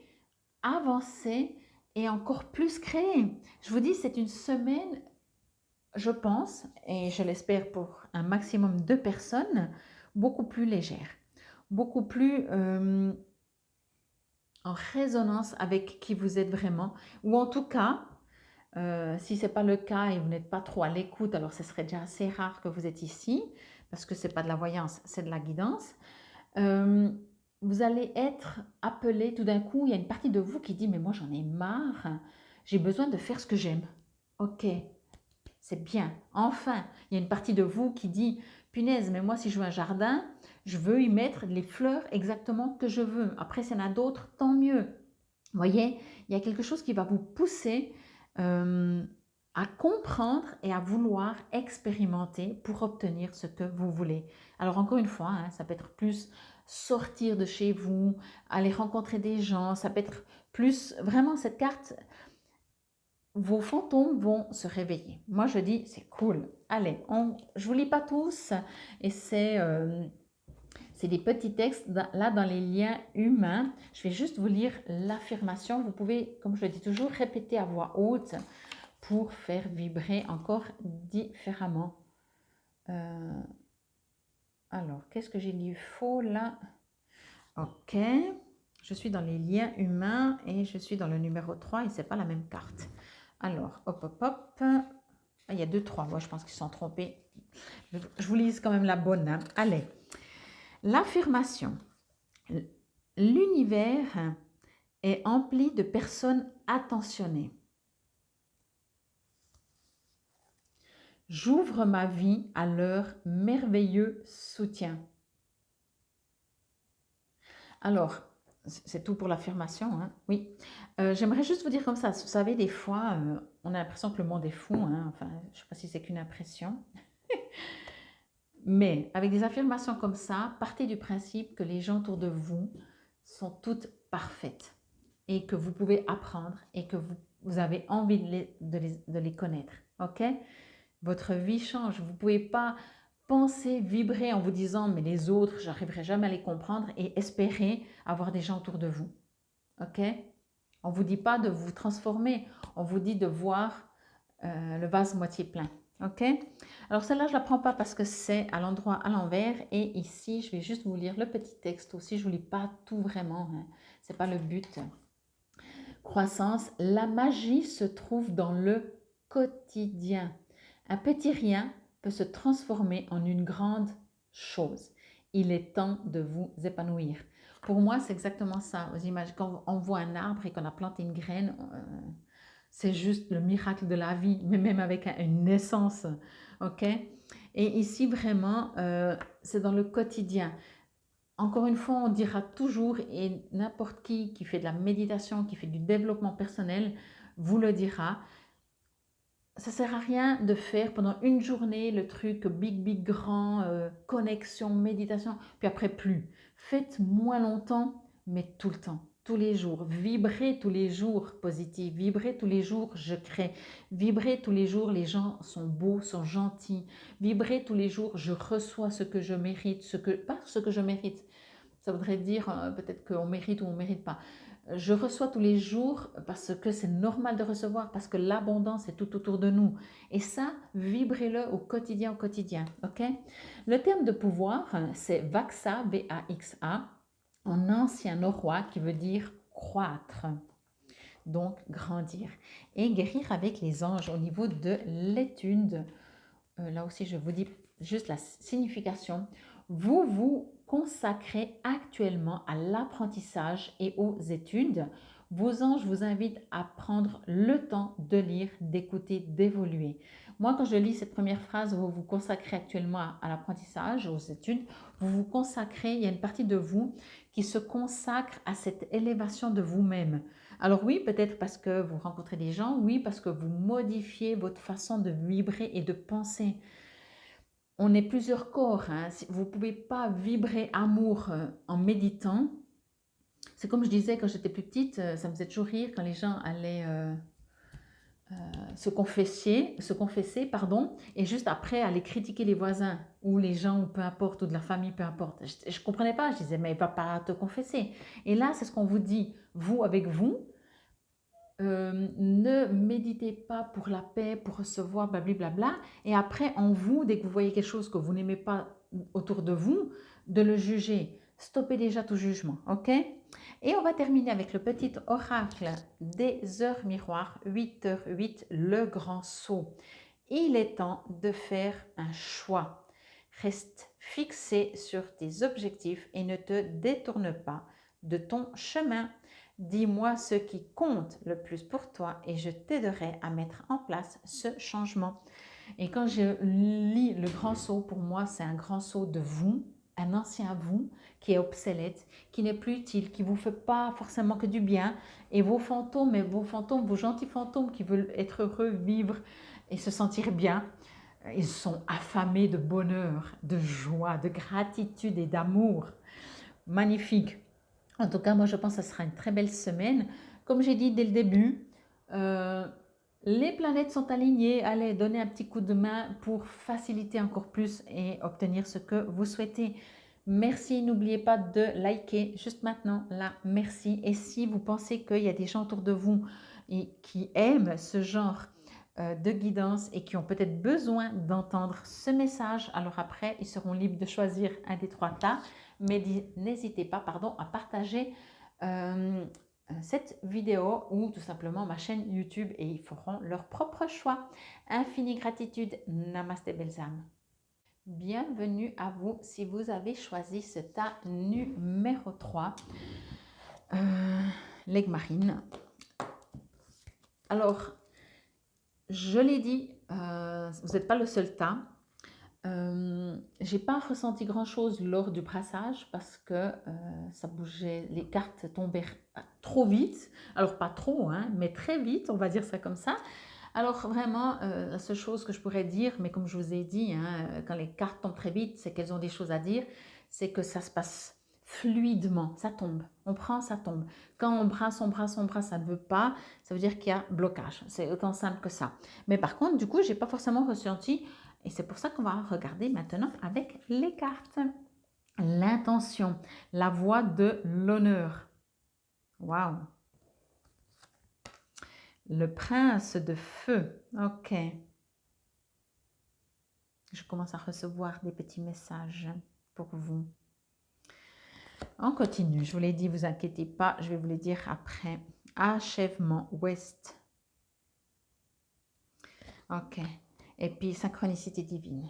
avancer et encore plus créer. Je vous dis, c'est une semaine, je pense, et je l'espère pour un maximum de personnes, beaucoup plus légère, beaucoup plus en résonance avec qui vous êtes vraiment, ou en tout cas, si ce n'est pas le cas et vous n'êtes pas trop à l'écoute, alors ce serait déjà assez rare que vous êtes ici, parce que ce n'est pas de la voyance, c'est de la guidance. Euh, vous allez être appelé tout d'un coup, il y a une partie de vous qui dit, mais moi j'en ai marre, j'ai besoin de faire ce que j'aime. Ok, c'est bien. Enfin, il y a une partie de vous qui dit, punaise, mais moi si je veux un jardin, je veux y mettre les fleurs exactement que je veux. Après, s'il y en a d'autres, tant mieux. Vous voyez, il y a quelque chose qui va vous pousser euh, à comprendre et à vouloir expérimenter pour obtenir ce que vous voulez. Alors encore une fois, hein, ça peut être plus sortir de chez vous, aller rencontrer des gens, ça peut être plus vraiment cette carte, vos fantômes vont se réveiller. Moi je dis c'est cool, allez, je vous lis pas tous et c'est des petits textes là dans les liens humains. Je vais juste vous lire l'affirmation. Vous pouvez, comme je le dis toujours, répéter à voix haute pour faire vibrer encore différemment. Alors, qu'est-ce que j'ai lu faux là? Ok. Je suis dans les liens humains et je suis dans le numéro 3 et ce n'est pas la même carte. Alors, hop, hop, hop. Ah, il y a 2, 3. Moi, je pense qu'ils sont trompés. Je vous lise quand même la bonne. Hein. Allez. L'affirmation. L'univers est empli de personnes attentionnées. J'ouvre ma vie à leur merveilleux soutien. Alors, c'est tout pour l'affirmation, hein? Oui. J'aimerais juste vous dire comme ça, vous savez, des fois, on a l'impression que le monde est fou, hein? Enfin, je ne sais pas si c'est qu'une impression. Mais avec des affirmations comme ça, partez du principe que les gens autour de vous sont toutes parfaites et que vous pouvez apprendre et que vous avez envie de les connaître. Ok? Votre vie change. Vous ne pouvez pas penser, vibrer en vous disant mais les autres, j'arriverai jamais à les comprendre et espérer avoir des gens autour de vous. Ok? On ne vous dit pas de vous transformer, on vous dit de voir le vase moitié plein. Ok? Alors celle-là, je ne la prends pas parce que c'est à l'endroit à l'envers. Et ici, je vais juste vous lire le petit texte aussi. Je ne vous lis pas tout vraiment. Hein. Ce n'est pas le but. Croissance, la magie se trouve dans le quotidien. Un petit rien peut se transformer en une grande chose. Il est temps de vous épanouir. Pour moi, c'est exactement ça. Vous imaginez, quand on voit un arbre et qu'on a planté une graine, c'est juste le miracle de la vie, mais même avec une naissance. Ok? Et ici, vraiment, c'est dans le quotidien. Encore une fois, on dira toujours, et n'importe qui fait de la méditation, qui fait du développement personnel, vous le dira, ça ne sert à rien de faire pendant une journée le truc big, grand, connexion, méditation, puis après plus. Faites moins longtemps, mais tout le temps, tous les jours. Vibrez tous les jours positif, vibrez tous les jours je crée, vibrez tous les jours les gens sont beaux, sont gentils, vibrez tous les jours je reçois ce que je mérite, pas ce que je mérite. Ça voudrait dire peut-être qu'on mérite ou on ne mérite pas. Je reçois tous les jours parce que c'est normal de recevoir, parce que l'abondance est tout autour de nous. Et ça, vibrez-le au quotidien, ok? Le terme de pouvoir, c'est Vaxa, V-A-X-A, en ancien norrois qui veut dire croître. donc grandir. Et guérir avec les anges au niveau de l'étude. Là aussi, je vous dis juste la signification. Vous vous consacrez actuellement à l'apprentissage et aux études. Vos anges vous invitent à prendre le temps de lire, d'écouter, d'évoluer. Moi, quand je lis cette première phrase, vous vous consacrez actuellement à l'apprentissage, aux études, vous vous consacrez, il y a une partie de vous qui se consacre à cette élévation de vous-même. Alors oui, peut-être parce que vous rencontrez des gens, oui, parce que vous modifiez votre façon de vibrer et de penser. On est plusieurs corps, hein. Vous ne pouvez pas vibrer amour en méditant. C'est comme je disais quand j'étais plus petite, ça me faisait toujours rire quand les gens allaient se confesser, pardon, et juste après aller critiquer les voisins ou les gens, ou peu importe, ou de la famille, peu importe. Je ne comprenais pas, je disais, mais va pas te confesser. Et là, c'est ce qu'on vous dit, vous avec vous, ne méditez pas pour la paix, pour recevoir, blablabla. Et après, en vous, dès que vous voyez quelque chose que vous n'aimez pas autour de vous, de le juger. Stoppez déjà tout jugement, ok? Et on va terminer avec le petit oracle des heures miroirs, 8h08, le grand saut. Il est temps de faire un choix. Reste fixé sur tes objectifs et ne te détourne pas de ton chemin. Dis-moi ce qui compte le plus pour toi et je t'aiderai à mettre en place ce changement. Et quand je lis le grand saut, pour moi, c'est un grand saut de vous, un ancien vous qui est obsolète, qui n'est plus utile, qui ne vous fait pas forcément que du bien. Et vos fantômes, vos gentils fantômes qui veulent être heureux, vivre et se sentir bien, ils sont affamés de bonheur, de joie, de gratitude et d'amour. Magnifique. En tout cas, moi, je pense que ce sera une très belle semaine. Comme j'ai dit dès le début, les planètes sont alignées. Allez, donnez un petit coup de main pour faciliter encore plus et obtenir ce que vous souhaitez. Merci, n'oubliez pas de liker juste maintenant, là, merci. Et si vous pensez qu'il y a des gens autour de vous qui aiment ce genre de guidance et qui ont peut-être besoin d'entendre ce message, alors après, ils seront libres de choisir un des trois tas. Mais n'hésitez pas à partager cette vidéo ou tout simplement ma chaîne YouTube et ils feront leur propre choix. Infinie gratitude. Namasté belles âmes. Bienvenue à vous si vous avez choisi ce tas numéro 3, l'aigle marine. Alors, je l'ai dit, vous n'êtes pas le seul tas. J'ai pas ressenti grand chose lors du brassage parce que ça bougeait, les cartes tombaient trop vite, alors pas trop hein, mais très vite, on va dire ça comme ça. Alors vraiment la seule chose que je pourrais dire, mais comme je vous ai dit hein, quand les cartes tombent très vite, c'est qu'elles ont des choses à dire, c'est que ça se passe fluidement, ça tombe, on prend, ça tombe. Quand on brasse, ça ne veut pas, ça veut dire qu'il y a blocage, c'est autant simple que ça. Mais par contre, du coup, j'ai pas forcément ressenti. Et c'est pour ça qu'on va regarder maintenant avec les cartes. L'intention, la voix de l'honneur. Waouh! Le prince de feu. Ok. Je commence à recevoir des petits messages pour vous. On continue. Je vous l'ai dit, vous inquiétez pas. Je vais vous les dire après. Achèvement ouest. Ok. Et puis synchronicité divine.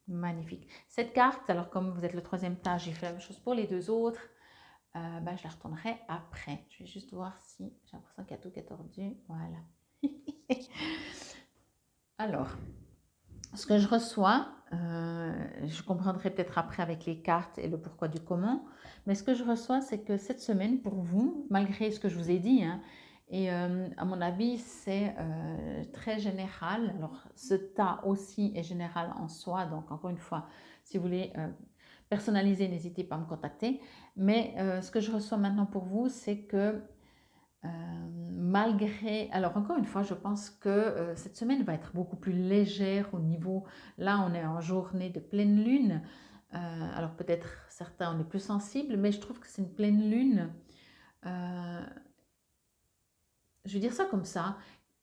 Magnifique. Cette carte, alors comme vous êtes le troisième tas, j'ai fait la même chose pour les deux autres. Je la retournerai après. Je vais juste voir si j'ai l'impression qu'il y a tout qui est tordu. Voilà. Alors, ce que je reçois, je comprendrai peut-être après avec les cartes et le pourquoi du comment, mais ce que je reçois, c'est que cette semaine, pour vous, malgré ce que je vous ai dit, hein, et à mon avis, c'est très général. Alors, ce tas aussi est général en soi, donc encore une fois, si vous voulez personnaliser, n'hésitez pas à me contacter. Mais ce que je reçois maintenant pour vous, c'est que malgré... Alors encore une fois, je pense que cette semaine va être beaucoup plus légère au niveau... Là, on est en journée de pleine lune. Alors peut-être certains, on est plus sensibles, mais je trouve que c'est une pleine lune... je vais dire ça comme ça,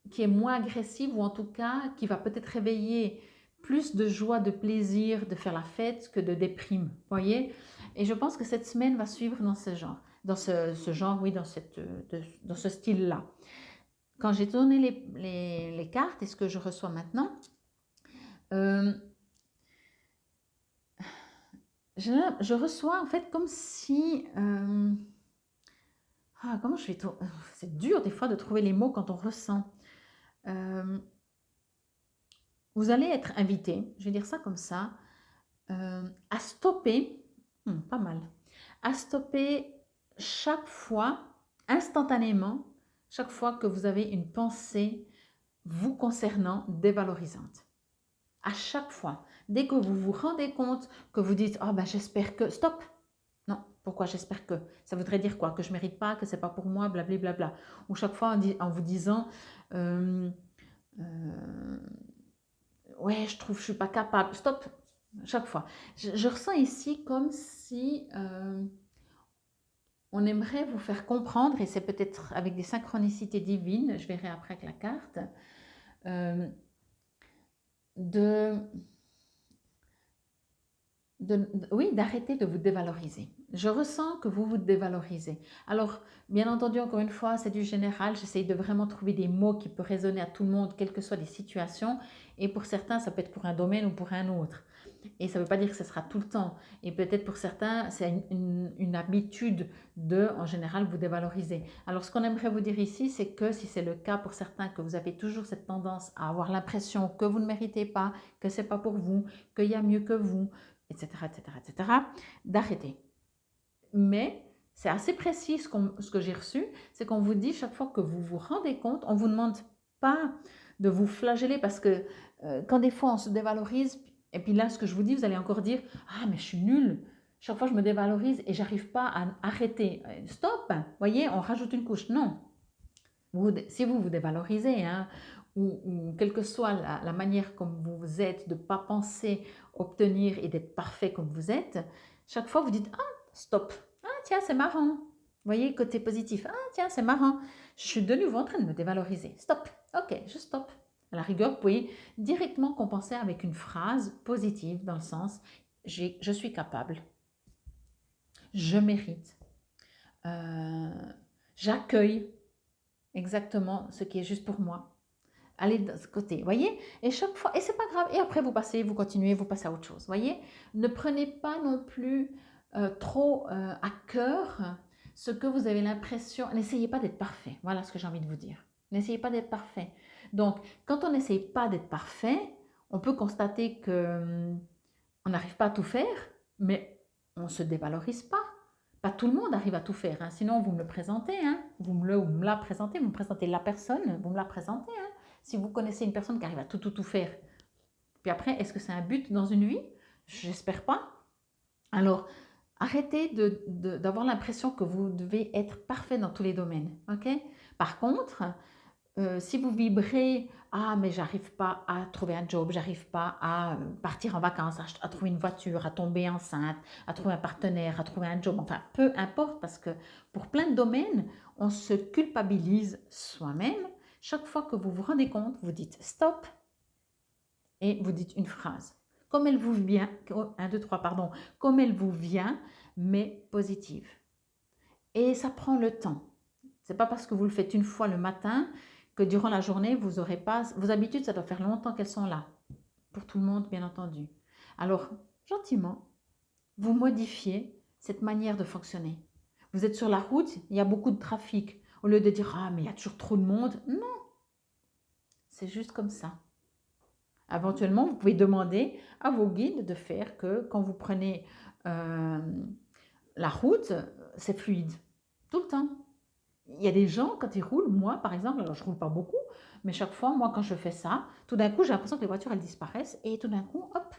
qui est moins agressive ou en tout cas qui va peut-être réveiller plus de joie, de plaisir, de faire la fête que de déprime, voyez. Et je pense que cette semaine va suivre dans ce genre. dans ce genre, oui, dans ce style-là. Quand j'ai tourné les cartes et ce que je reçois maintenant, euh, je reçois en fait comme si... comment je vais... C'est dur des fois de trouver les mots quand on ressent. Vous allez être invité, je vais dire ça comme ça, à stopper, pas mal, à stopper chaque fois, instantanément, chaque fois que vous avez une pensée vous concernant dévalorisante. À chaque fois, dès que vous vous rendez compte que vous dites « Oh ben j'espère que… » Stop. Non, pourquoi j'espère que? Ça voudrait dire quoi? Que je ne mérite pas, que c'est pas pour moi, blablabla. Ou chaque fois en vous disant ouais, je trouve que je suis pas capable. Stop, chaque fois. Je ressens ici comme si on aimerait vous faire comprendre, et c'est peut-être avec des synchronicités divines, je verrai après avec la carte, de oui, d'arrêter de vous dévaloriser. Je ressens que vous vous dévalorisez. Alors, bien entendu, encore une fois, c'est du général. J'essaye de vraiment trouver des mots qui peuvent résonner à tout le monde, quelles que soient les situations. Et pour certains, ça peut être pour un domaine ou pour un autre. Et ça ne veut pas dire que ce sera tout le temps. Et peut-être pour certains, c'est une habitude de, en général, vous dévaloriser. Alors, ce qu'on aimerait vous dire ici, c'est que si c'est le cas pour certains, que vous avez toujours cette tendance à avoir l'impression que vous ne méritez pas, que ce n'est pas pour vous, qu'il y a mieux que vous, etc., etc., etc., d'arrêter. Mais c'est assez précis ce que j'ai reçu, c'est qu'on vous dit chaque fois que vous vous rendez compte, on ne vous demande pas de vous flageller parce que quand des fois on se dévalorise, et puis là ce que je vous dis, vous allez encore dire « Ah mais je suis nulle, chaque fois je me dévalorise et j'arrive pas à arrêter. » Stop, voyez, on rajoute une couche. Non, si vous vous dévalorisez, hein, ou quelle que soit la manière comme vous êtes, de ne pas penser obtenir et d'être parfait comme vous êtes, chaque fois vous dites « Ah, stop, ah tiens, c'est marrant. » Vous voyez, côté positif, « Ah tiens, c'est marrant. Je suis de nouveau en train de me dévaloriser. Stop, ok, je stoppe. » À la rigueur, vous pouvez directement compenser avec une phrase positive dans le sens « Je suis capable, je mérite, j'accueille exactement ce qui est juste pour moi. » Allez de ce côté, voyez. Et chaque fois, et c'est pas grave. Et après, vous passez, vous continuez, vous passez à autre chose, voyez. Ne prenez pas non plus trop à cœur ce que vous avez l'impression. N'essayez pas d'être parfait. Voilà ce que j'ai envie de vous dire. N'essayez pas d'être parfait. Donc, quand on n'essaye pas d'être parfait, on peut constater que on n'arrive pas à tout faire, mais on ne se dévalorise pas. Pas tout le monde arrive à tout faire, hein. Sinon vous me le présentez, hein. Vous me la présentez, vous me présentez la personne, vous me la présentez, hein. Si vous connaissez une personne qui arrive à tout faire, puis après, est-ce que c'est un but dans une vie? J'espère pas. Alors, arrêtez d'avoir l'impression que vous devez être parfait dans tous les domaines, ok? Par contre, si vous vibrez « Ah, mais j'arrive pas à trouver un job, j'arrive pas à partir en vacances, à trouver une voiture, à tomber enceinte, à trouver un partenaire, à trouver un job », enfin, peu importe, parce que pour plein de domaines, on se culpabilise soi-même. Chaque fois que vous vous rendez compte, vous dites « Stop » et vous dites une phrase. Comme elle vous vient, 1, 2, 3, pardon, comme elle vous vient, mais positive. Et ça prend le temps. C'est pas parce que vous le faites une fois le matin que durant la journée, vous n'aurez pas... Vos habitudes, ça doit faire longtemps qu'elles sont là. Pour tout le monde, bien entendu. Alors, gentiment, vous modifiez cette manière de fonctionner. Vous êtes sur la route, il y a beaucoup de trafic. Au lieu de dire « Ah, mais il y a toujours trop de monde », non. C'est juste comme ça. Éventuellement, vous pouvez demander à vos guides de faire que quand vous prenez la route, c'est fluide. Tout le temps. Il y a des gens, quand ils roulent, moi par exemple, alors je ne roule pas beaucoup, mais chaque fois, moi quand je fais ça, tout d'un coup, j'ai l'impression que les voitures, elles disparaissent et tout d'un coup, hop,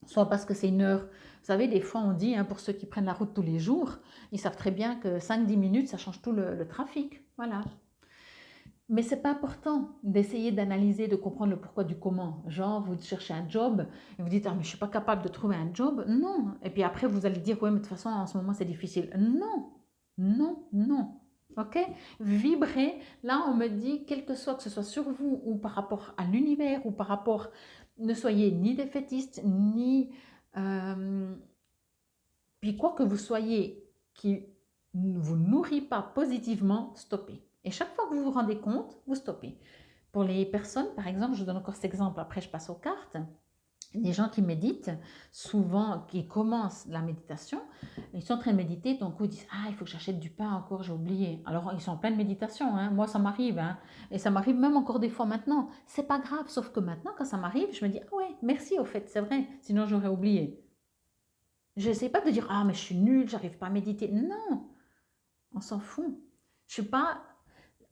soit parce que c'est une heure. Vous savez, des fois, on dit, hein, pour ceux qui prennent la route tous les jours, ils savent très bien que 5-10 minutes, ça change tout le trafic. Voilà. Mais ce n'est pas important d'essayer d'analyser, de comprendre le pourquoi du comment. Genre, vous cherchez un job et vous dites « Ah, mais je ne suis pas capable de trouver un job. » Non. Et puis après, vous allez dire « Ouais, mais de toute façon, en ce moment, c'est difficile. » Non, non, non. Ok? Vibrez. Là, on me dit, quel que ce soit sur vous ou par rapport à l'univers ou par rapport, ne soyez ni défaitiste, ni... puis quoi que vous soyez qui ne vous nourrit pas positivement, stoppez. Et chaque fois que vous vous rendez compte, vous stoppez. Pour les personnes, par exemple, je donne encore cet exemple, après je passe aux cartes. Les gens qui méditent, souvent, qui commencent la méditation, ils sont en train de méditer, donc ils disent: ah, il faut que j'achète du pain encore, j'ai oublié. Alors, ils sont en pleine méditation, hein. Moi, ça m'arrive, hein. Et ça m'arrive même encore des fois maintenant. C'est pas grave, sauf que maintenant, quand ça m'arrive, je me dis: ah ouais, merci, au fait, c'est vrai, sinon j'aurais oublié. Je n'essaie pas de dire: ah, mais je suis nulle, j'arrive pas à méditer. Non, on s'en fout. Je suis pas.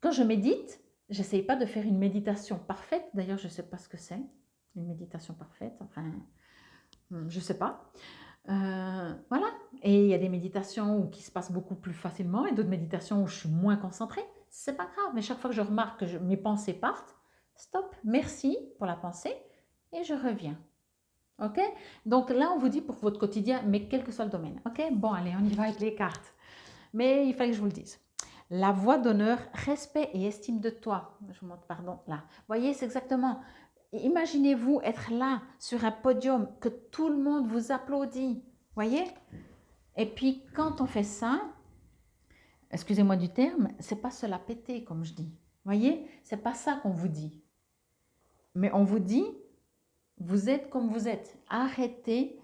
Quand je médite, j'essaye pas de faire une méditation parfaite. D'ailleurs, je sais pas ce que c'est, une méditation parfaite. Enfin, je sais pas. Voilà. Et il y a des méditations qui se passent beaucoup plus facilement et d'autres méditations où je suis moins concentrée. C'est pas grave, mais chaque fois que je remarque que mes pensées partent, stop, merci pour la pensée et je reviens. Ok? Donc là, on vous dit pour votre quotidien, mais quel que soit le domaine. Ok? Bon, allez, on y va avec les cartes. Mais il fallait que je vous le dise. La voix d'honneur, respect et estime de toi. Je vous montre, pardon, là. Vous voyez, c'est exactement. Imaginez-vous être là, sur un podium, que tout le monde vous applaudit. Voyez? Et puis, quand on fait ça, excusez-moi du terme, c'est pas se la péter, comme je dis. Voyez? C'est pas ça qu'on vous dit. Mais on vous dit, vous êtes comme vous êtes. Arrêtez.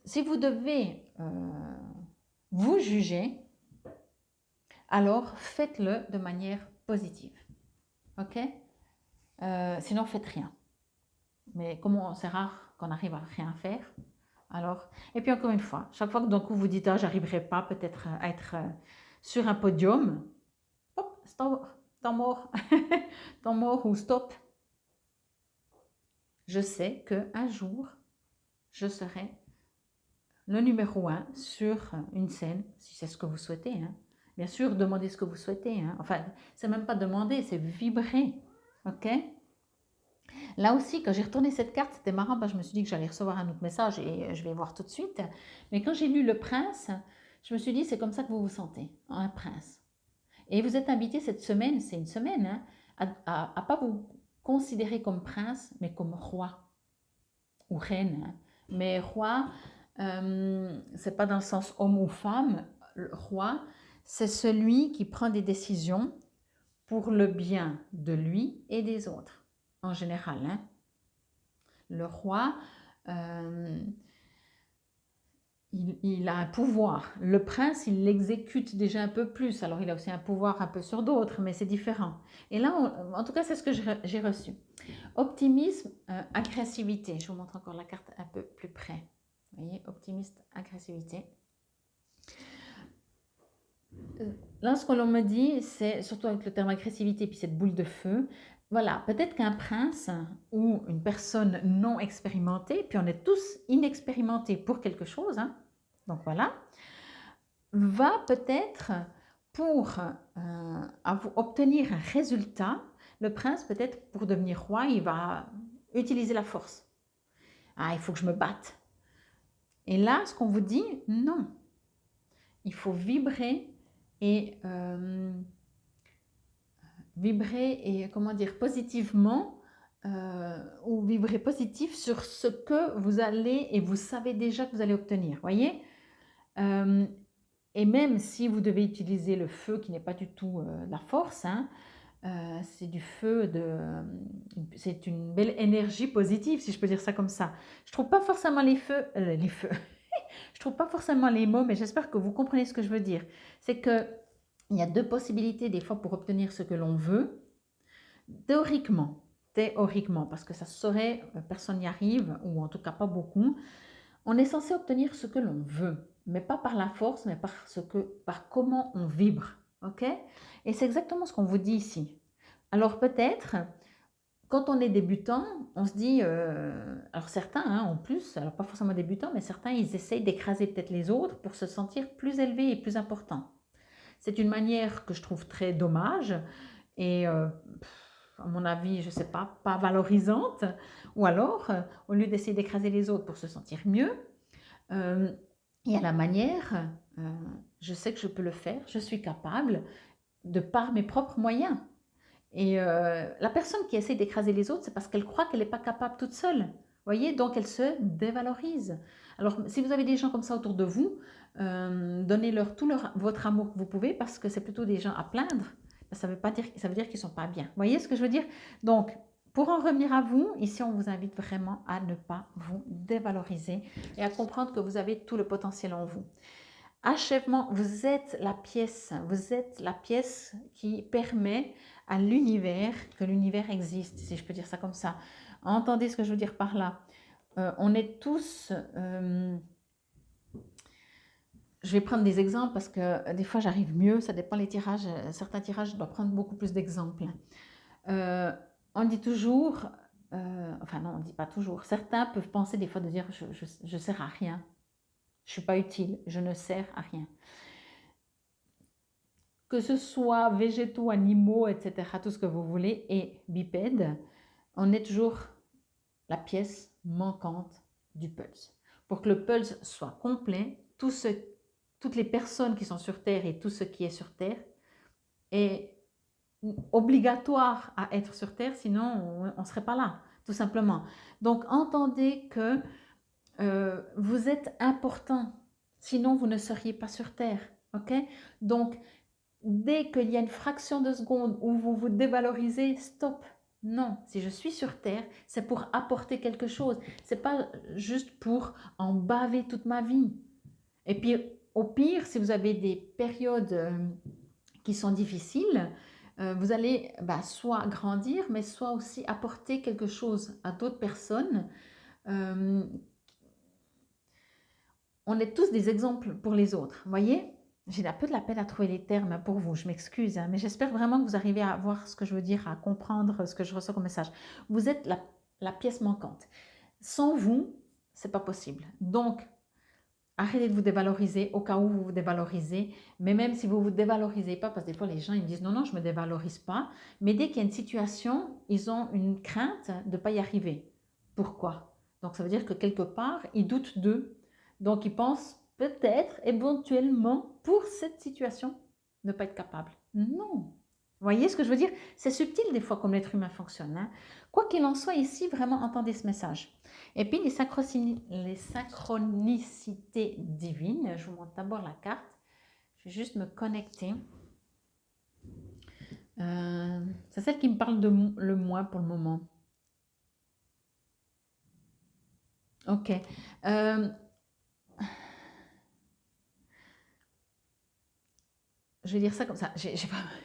Si vous devez vous juger, alors faites-le de manière positive. Ok? Sinon, faites rien. Mais comment c'est rare qu'on arrive à rien faire. Alors, et puis encore une fois, chaque fois que d'un coup vous dites: ah, j'arriverai pas peut-être à être sur un podium, hop, stop, temps mort, temps mort ou stop. Je sais qu'un jour, je serai le numéro 1 sur une scène, si c'est ce que vous souhaitez. Hein. Bien sûr, demandez ce que vous souhaitez. Hein. Enfin, c'est même pas demander, c'est vibrer. Ok? Là aussi, quand j'ai retourné cette carte, c'était marrant parce que je me suis dit que j'allais recevoir un autre message et je vais voir tout de suite. Mais quand j'ai lu le prince, je me suis dit: c'est comme ça que vous vous sentez, un prince. Et vous êtes invité cette semaine, c'est une semaine, hein, à pas vous considérer comme prince, mais comme roi ou reine. Hein. Mais roi, c'est pas dans le sens homme ou femme. Le roi, c'est celui qui prend des décisions pour le bien de lui et des autres, en général. Hein. Le roi, euh, il a un pouvoir. Le prince, il l'exécute déjà un peu plus. Alors, il a aussi un pouvoir un peu sur d'autres, mais c'est différent. Et là, en tout cas, c'est ce que j'ai reçu. Optimisme, agressivité. Je vous montre encore la carte un peu plus près. Vous voyez, optimiste, agressivité. Là, ce que l'on me dit, c'est surtout avec le terme agressivité, puis cette boule de feu, voilà, peut-être qu'un prince ou une personne non expérimentée, puis on est tous inexpérimentés pour quelque chose, hein, donc voilà, va peut-être pour obtenir un résultat, le prince peut-être pour devenir roi, il va utiliser la force. Ah, il faut que je me batte. Et là, ce qu'on vous dit, non. Il faut vibrer et comment dire, positivement ou vibrer positif sur ce que vous allez et vous savez déjà que vous allez obtenir, voyez. Et même si vous devez utiliser le feu qui n'est pas du tout la force, hein, c'est du feu, c'est une belle énergie positive, si je peux dire ça comme ça. Je trouve pas forcément les feux, je trouve pas forcément les mots, mais j'espère que vous comprenez ce que je veux dire. C'est que il y a deux possibilités des fois pour obtenir ce que l'on veut. Théoriquement, parce que ça serait, personne n'y arrive, ou en tout cas pas beaucoup, on est censé obtenir ce que l'on veut, mais pas par la force, mais par comment on vibre. Ok? Et c'est exactement ce qu'on vous dit ici. Alors peut-être, quand on est débutant, on se dit, alors certains hein, en plus, alors pas forcément débutants, mais certains, ils essayent d'écraser peut-être les autres pour se sentir plus élevés et plus importants. C'est une manière que je trouve très dommage et à mon avis, je ne sais pas valorisante. Ou alors, au lieu d'essayer d'écraser les autres pour se sentir mieux, il y a la manière, je sais que je peux le faire, je suis capable, de par mes propres moyens. Et la personne qui essaie d'écraser les autres, c'est parce qu'elle croit qu'elle n'est pas capable toute seule. Voyez, donc elle se dévalorise. Alors, si vous avez des gens comme ça autour de vous, donnez-leur votre amour que vous pouvez parce que c'est plutôt des gens à plaindre. Ça veut pas dire, ça veut dire qu'ils sont pas bien. Vous voyez ce que je veux dire? Donc, pour en revenir à vous, ici, on vous invite vraiment à ne pas vous dévaloriser et à comprendre que vous avez tout le potentiel en vous. Achèvement, vous êtes la pièce qui permet à l'univers, que l'univers existe, si je peux dire ça comme ça. Entendez ce que je veux dire par là. On est tous... je vais prendre des exemples parce que des fois j'arrive mieux, ça dépend les tirages. Certains tirages, je dois prendre beaucoup plus d'exemples. On dit toujours, enfin non, on ne dit pas toujours, certains peuvent penser des fois de dire je sers à rien, je ne suis pas utile, je ne sers à rien. Que ce soit végétaux, animaux, etc., tout ce que vous voulez, et bipèdes, on est toujours la pièce manquante du pulse. Pour que le pulse soit complet, toutes les personnes qui sont sur Terre et tout ce qui est sur Terre est obligatoire à être sur Terre, sinon on ne serait pas là, tout simplement. Donc entendez que vous êtes important, sinon vous ne seriez pas sur Terre. Ok? Donc dès qu'il y a une fraction de seconde où vous vous dévalorisez, stop. Non, si je suis sur Terre, c'est pour apporter quelque chose. C'est pas juste pour en baver toute ma vie. Et puis, au pire, si vous avez des périodes qui sont difficiles, vous allez soit grandir, mais soit aussi apporter quelque chose à d'autres personnes. On est tous des exemples pour les autres, voyez? J'ai un peu de la peine à trouver les termes pour vous, je m'excuse, hein, mais j'espère vraiment que vous arrivez à voir ce que je veux dire, à comprendre ce que je reçois comme message. Vous êtes la pièce manquante. Sans vous, c'est pas possible. Donc, arrêtez de vous dévaloriser au cas où vous vous dévalorisez, mais même si vous ne vous dévalorisez pas, parce que des fois les gens ils disent non, non, je ne me dévalorise pas, mais dès qu'il y a une situation, ils ont une crainte de ne pas y arriver. Pourquoi? Donc ça veut dire que quelque part, ils doutent d'eux. Donc ils pensent peut-être, éventuellement, pour cette situation, ne pas être capable. Non. Vous voyez ce que je veux dire? C'est subtil des fois comme l'être humain fonctionne. Hein? Quoi qu'il en soit, ici, vraiment entendez ce message. Et puis les synchronicités divines, je vous montre d'abord la carte. Je vais juste me connecter. C'est celle qui me parle le moins pour le moment. Ok. Je vais dire ça comme ça.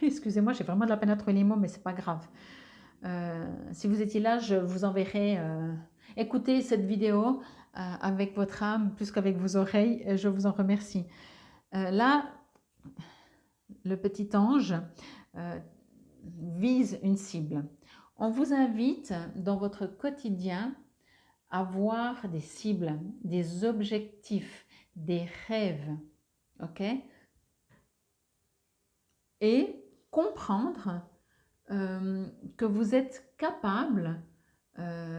Excusez-moi, j'ai vraiment de la peine à trouver les mots, mais c'est pas grave. Si vous étiez là, je vous enverrai. Écoutez cette vidéo avec votre âme plus qu'avec vos oreilles. Je vous en remercie. Là, le petit ange vise une cible. On vous invite dans votre quotidien à voir des cibles, des objectifs, des rêves, ok? Et comprendre que vous êtes capable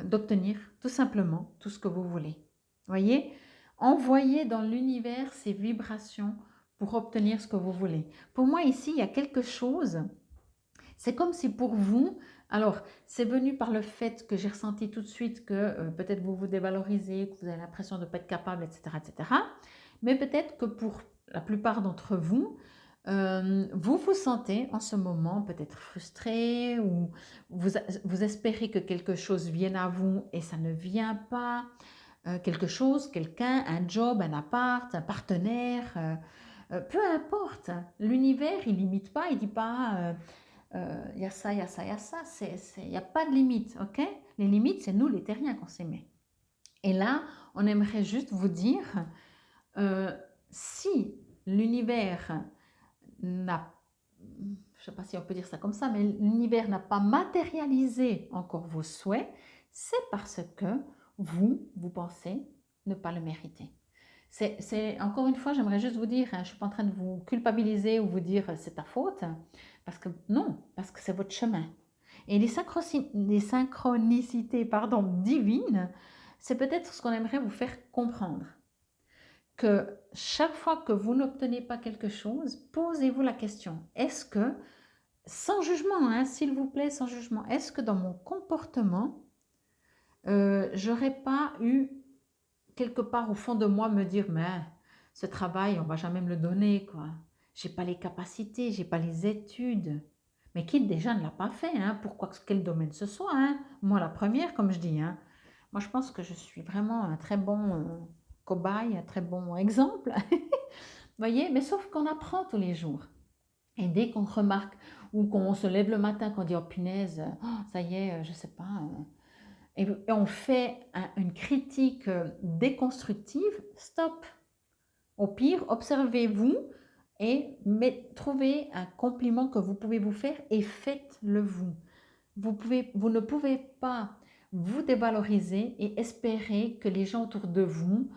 d'obtenir tout simplement tout ce que vous voulez. Voyez, envoyez dans l'univers ces vibrations pour obtenir ce que vous voulez. Pour moi ici, il y a quelque chose, c'est comme si pour vous, alors c'est venu par le fait que j'ai ressenti tout de suite que peut-être vous vous dévalorisez, que vous avez l'impression de ne pas être capable, etc., etc. Mais peut-être que pour la plupart d'entre vous, vous vous sentez en ce moment peut-être frustré ou vous espérez que quelque chose vienne à vous et ça ne vient pas. Quelque chose, quelqu'un, un job, un appart, un partenaire, peu importe. L'univers, il limite pas, il dit pas il y a ça, il y a ça, il y a ça. Il n'y a pas de limite, ok? Les limites, c'est nous les terriens qu'on s'aimait. Et là, on aimerait juste vous dire, si l'univers n'a, je ne sais pas si on peut dire ça comme ça, mais l'univers n'a pas matérialisé encore vos souhaits, c'est parce que vous pensez ne pas le mériter. Encore une fois, j'aimerais juste vous dire, hein, je ne suis pas en train de vous culpabiliser ou vous dire c'est ta faute, parce que non, parce que c'est votre chemin. Et les synchronicités divines, c'est peut-être ce qu'on aimerait vous faire comprendre. Que chaque fois que vous n'obtenez pas quelque chose, posez-vous la question, est-ce que, sans jugement, hein, s'il vous plaît, sans jugement, est-ce que dans mon comportement, j'aurais pas eu quelque part au fond de moi me dire, mais ce travail, on va jamais me le donner, quoi. J'ai pas les capacités, j'ai pas les études. Mais qui déjà ne l'a pas fait, hein, pourquoi quel domaine ce soit, hein. Moi, la première, comme je dis, hein. Moi, je pense que je suis vraiment un très bon cobaye, un très bon exemple. Vous voyez, mais sauf qu'on apprend tous les jours. Et dès qu'on remarque ou qu'on se lève le matin, qu'on dit oh punaise, oh, ça y est, je sais pas, et on fait une critique déconstructive, stop. Au pire, observez-vous et trouvez un compliment que vous pouvez vous faire et faites-le vous. Vous ne pouvez pas vous dévaloriser et espérer que les gens autour de vous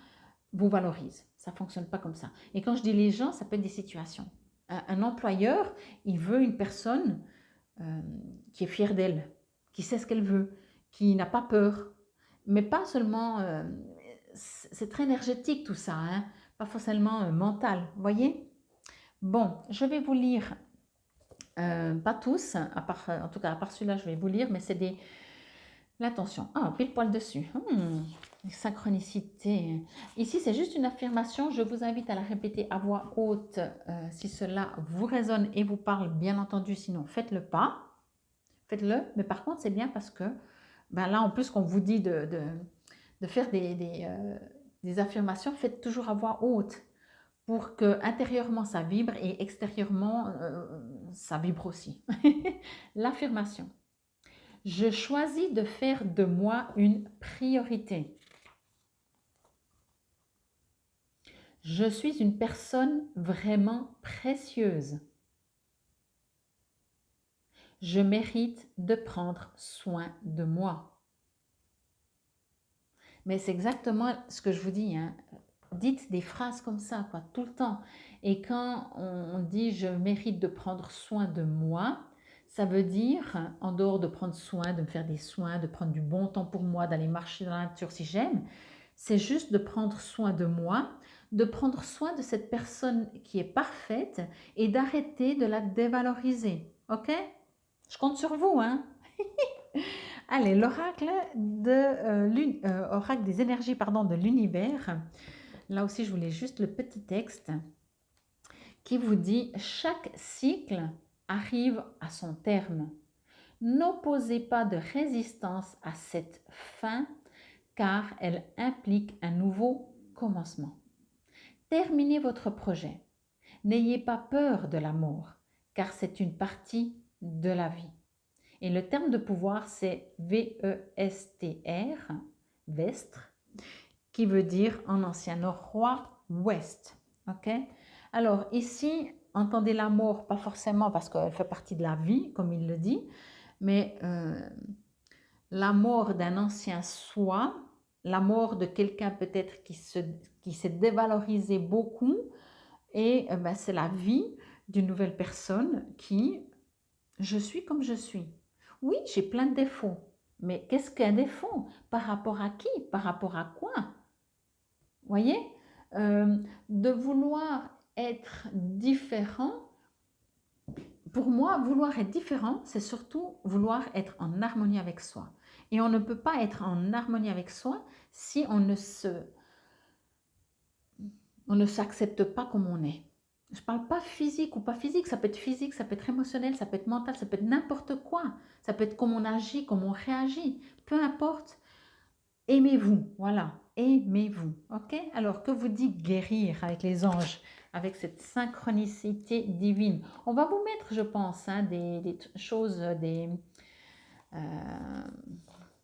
valorisent. Ça ne fonctionne pas comme ça. Et quand je dis les gens, ça peut être des situations. Un employeur, il veut une personne qui est fière d'elle, qui sait ce qu'elle veut, qui n'a pas peur. Mais pas seulement, c'est très énergétique tout ça, hein, pas forcément mental, vous voyez. Bon, je vais vous lire, pas tous, à part, en tout cas à part celui-là, je vais vous lire, mais c'est des... L'attention, ah, pile poil dessus. Synchronicité. Ici, c'est juste une affirmation. Je vous invite à la répéter à voix haute si cela vous résonne et vous parle, bien entendu. Sinon, faites-le pas. Faites-le. Mais par contre, c'est bien parce que ben là, en plus qu'on vous dit de faire des affirmations, faites toujours à voix haute pour que intérieurement ça vibre et extérieurement ça vibre aussi. L'affirmation. Je choisis de faire de moi une priorité. Je suis une personne vraiment précieuse. Je mérite de prendre soin de moi. Mais c'est exactement ce que je vous dis, hein. Dites des phrases comme ça, quoi, tout le temps. Et quand on dit je mérite de prendre soin de moi, ça veut dire, en dehors de prendre soin, de me faire des soins, de prendre du bon temps pour moi, d'aller marcher dans la nature si j'aime, c'est juste de prendre soin de moi, de prendre soin de cette personne qui est parfaite et d'arrêter de la dévaloriser. Ok? Je compte sur vous, hein? Allez, oracle des énergies pardon, de l'univers. Là aussi, je voulais juste le petit texte qui vous dit « Chaque cycle arrive à son terme. N'opposez pas de résistance à cette fin car elle implique un nouveau commencement. Terminez votre projet. N'ayez pas peur de la mort car c'est une partie de la vie. » Et le terme de pouvoir, c'est V-E-S-T-R, Vestre, qui veut dire en ancien nord-roi, ouest. Ok? Alors ici, entendez la mort, pas forcément parce qu'elle fait partie de la vie, comme il le dit, mais la mort d'un ancien soi, la mort de quelqu'un peut-être qui s'est dévalorisé beaucoup, et ben, c'est la vie d'une nouvelle personne qui, je suis comme je suis. Oui, j'ai plein de défauts, mais qu'est-ce qu'un défaut? Par rapport à qui? Par rapport à quoi? Voyez, de vouloir être différent, pour moi, vouloir être différent, c'est surtout vouloir être en harmonie avec soi. Et on ne peut pas être en harmonie avec soi si on ne s'accepte pas comme on est. Je ne parle pas physique ou pas physique, ça peut être émotionnel, ça peut être mental, ça peut être n'importe quoi. Ça peut être comment on agit, comment on réagit, peu importe. Aimez-vous, voilà, aimez-vous, ok? Alors, que vous dit guérir avec les anges, avec cette synchronicité divine? On va vous mettre, je pense, hein, des choses, euh,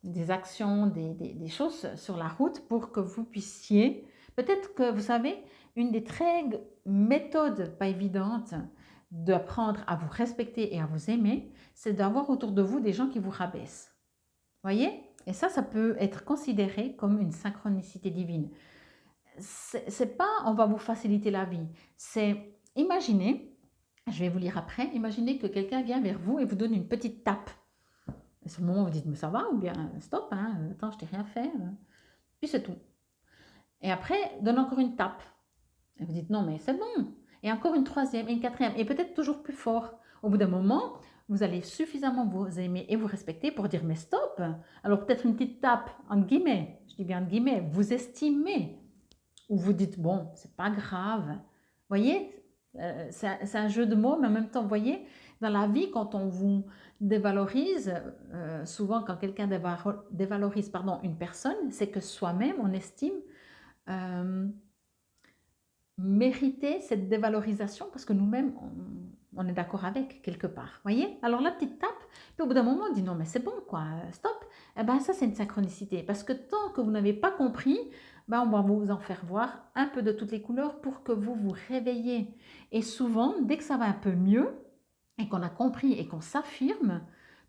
des actions, des choses sur la route pour que vous puissiez, peut-être que vous savez, une des très méthodes pas évidentes d'apprendre à vous respecter et à vous aimer, c'est d'avoir autour de vous des gens qui vous rabaissent. Voyez? Et ça peut être considéré comme une synchronicité divine. C'est pas on va vous faciliter la vie. C'est imaginez, je vais vous lire après, imaginez que quelqu'un vient vers vous et vous donne une petite tape. À ce moment, vous dites, mais ça va ou bien stop, hein, attends, je t'ai rien fait. Puis c'est tout. Et après, donne encore une tape. Et vous dites, non, mais c'est bon. Et encore une troisième, et une quatrième, et peut-être toujours plus fort. Au bout d'un moment, vous allez suffisamment vous aimer et vous respecter pour dire mais stop. Alors peut-être une petite tape, entre guillemets, je dis bien entre guillemets, vous estimez, ou vous dites bon, c'est pas grave. Voyez, c'est un jeu de mots, mais en même temps, vous voyez, dans la vie, quand on vous dévalorise, souvent quand quelqu'un dévalorise pardon, une personne, c'est que soi-même, on estime euh, mériter cette dévalorisation parce que nous-mêmes, on est d'accord avec quelque part. Voyez? Alors la petite tape, puis au bout d'un moment, on dit non, mais c'est bon, quoi, stop. Eh bien, ça, c'est une synchronicité parce que tant que vous n'avez pas compris, ben, on va vous en faire voir un peu de toutes les couleurs pour que vous vous réveillez. Et souvent, dès que ça va un peu mieux et qu'on a compris et qu'on s'affirme,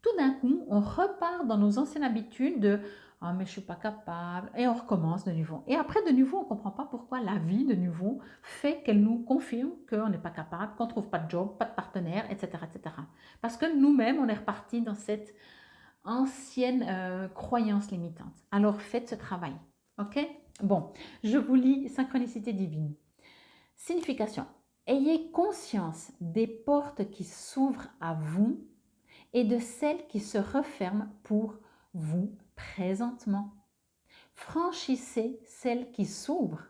tout d'un coup, on repart dans nos anciennes habitudes de ah, mais je suis pas capable. Et on recommence de nouveau. Et après, de nouveau, on ne comprend pas pourquoi la vie, de nouveau, fait qu'elle nous confirme qu'on n'est pas capable, qu'on ne trouve pas de job, pas de partenaire, etc. etc. Parce que nous-mêmes, on est reparti dans cette ancienne croyance limitante. Alors, faites ce travail. OK? Bon, je vous lis Synchronicité divine. Signification. Ayez conscience des portes qui s'ouvrent à vous et de celles qui se referment pour vous présentement. Franchissez celles qui s'ouvrent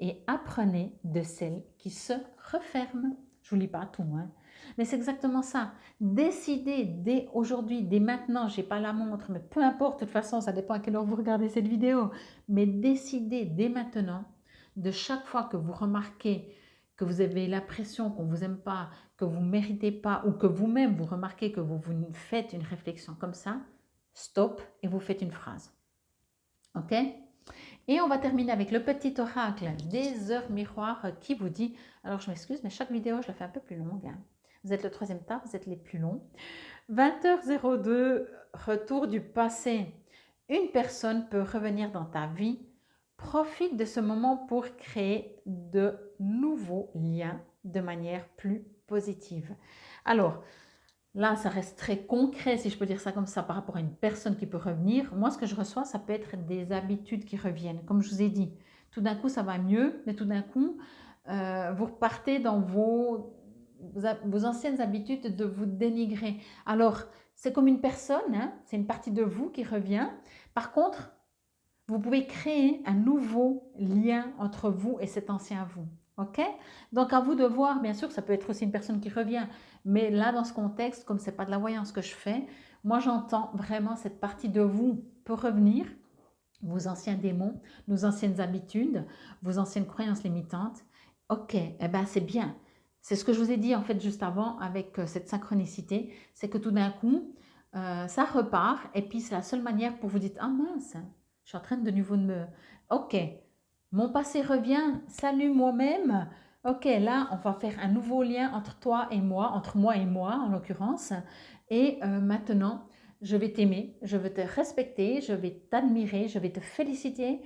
et apprenez de celles qui se referment. Je ne vous lis pas tout, hein. Mais c'est exactement ça. Décidez dès aujourd'hui, dès maintenant, je n'ai pas la montre, mais peu importe, de toute façon, ça dépend à quelle heure vous regardez cette vidéo, mais décidez dès maintenant, de chaque fois que vous remarquez que vous avez l'impression qu'on ne vous aime pas, que vous ne méritez pas, ou que vous-même vous remarquez que vous faites une réflexion comme ça, stop et vous faites une phrase. OK? Et on va terminer avec le petit oracle des heures miroirs qui vous dit, alors je m'excuse, mais chaque vidéo, je la fais un peu plus longue, hein. Vous êtes le troisième tas, vous êtes les plus longs. 20h02, retour du passé. Une personne peut revenir dans ta vie. Profite de ce moment pour créer de nouveaux liens de manière plus positive. Alors, là, ça reste très concret, si je peux dire ça comme ça, par rapport à une personne qui peut revenir. Moi, ce que je reçois, ça peut être des habitudes qui reviennent. Comme je vous ai dit, tout d'un coup, ça va mieux, mais tout d'un coup, vous repartez dans vos anciennes habitudes de vous dénigrer. Alors, c'est comme une personne, hein, c'est une partie de vous qui revient. Par contre, vous pouvez créer un nouveau lien entre vous et cet ancien vous. OK? Donc, à vous de voir, bien sûr, ça peut être aussi une personne qui revient. Mais là, dans ce contexte, comme ce n'est pas de la voyance que je fais, moi, j'entends vraiment cette partie de vous peut revenir, vos anciens démons, nos anciennes habitudes, vos anciennes croyances limitantes. OK, eh ben, c'est bien. C'est ce que je vous ai dit, en fait, juste avant, avec cette synchronicité. C'est que tout d'un coup, ça repart. Et puis, c'est la seule manière pour vous dire, ah mince, je suis en train de nouveau de me... OK, mon passé revient, salut moi-même. OK, là, on va faire un nouveau lien entre toi et moi, entre moi et moi en l'occurrence. Et maintenant, je vais t'aimer, je vais te respecter, je vais t'admirer, je vais te féliciter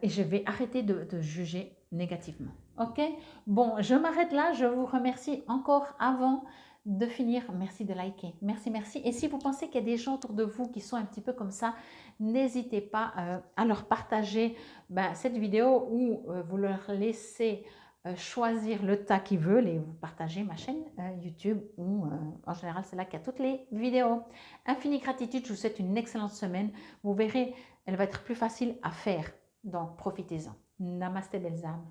et je vais arrêter de te juger négativement. OK? Bon, je m'arrête là. Je vous remercie encore avant de finir. Merci de liker. Merci, merci. Et si vous pensez qu'il y a des gens autour de vous qui sont un petit peu comme ça, n'hésitez pas à leur partager cette vidéo ou vous leur laissez choisir le tas qu'ils veulent et vous partagez ma chaîne YouTube ou en général c'est là qu'il y a toutes les vidéos. Infinie gratitude, je vous souhaite une excellente semaine. Vous verrez, elle va être plus facile à faire, donc profitez-en. Namasté belles âmes.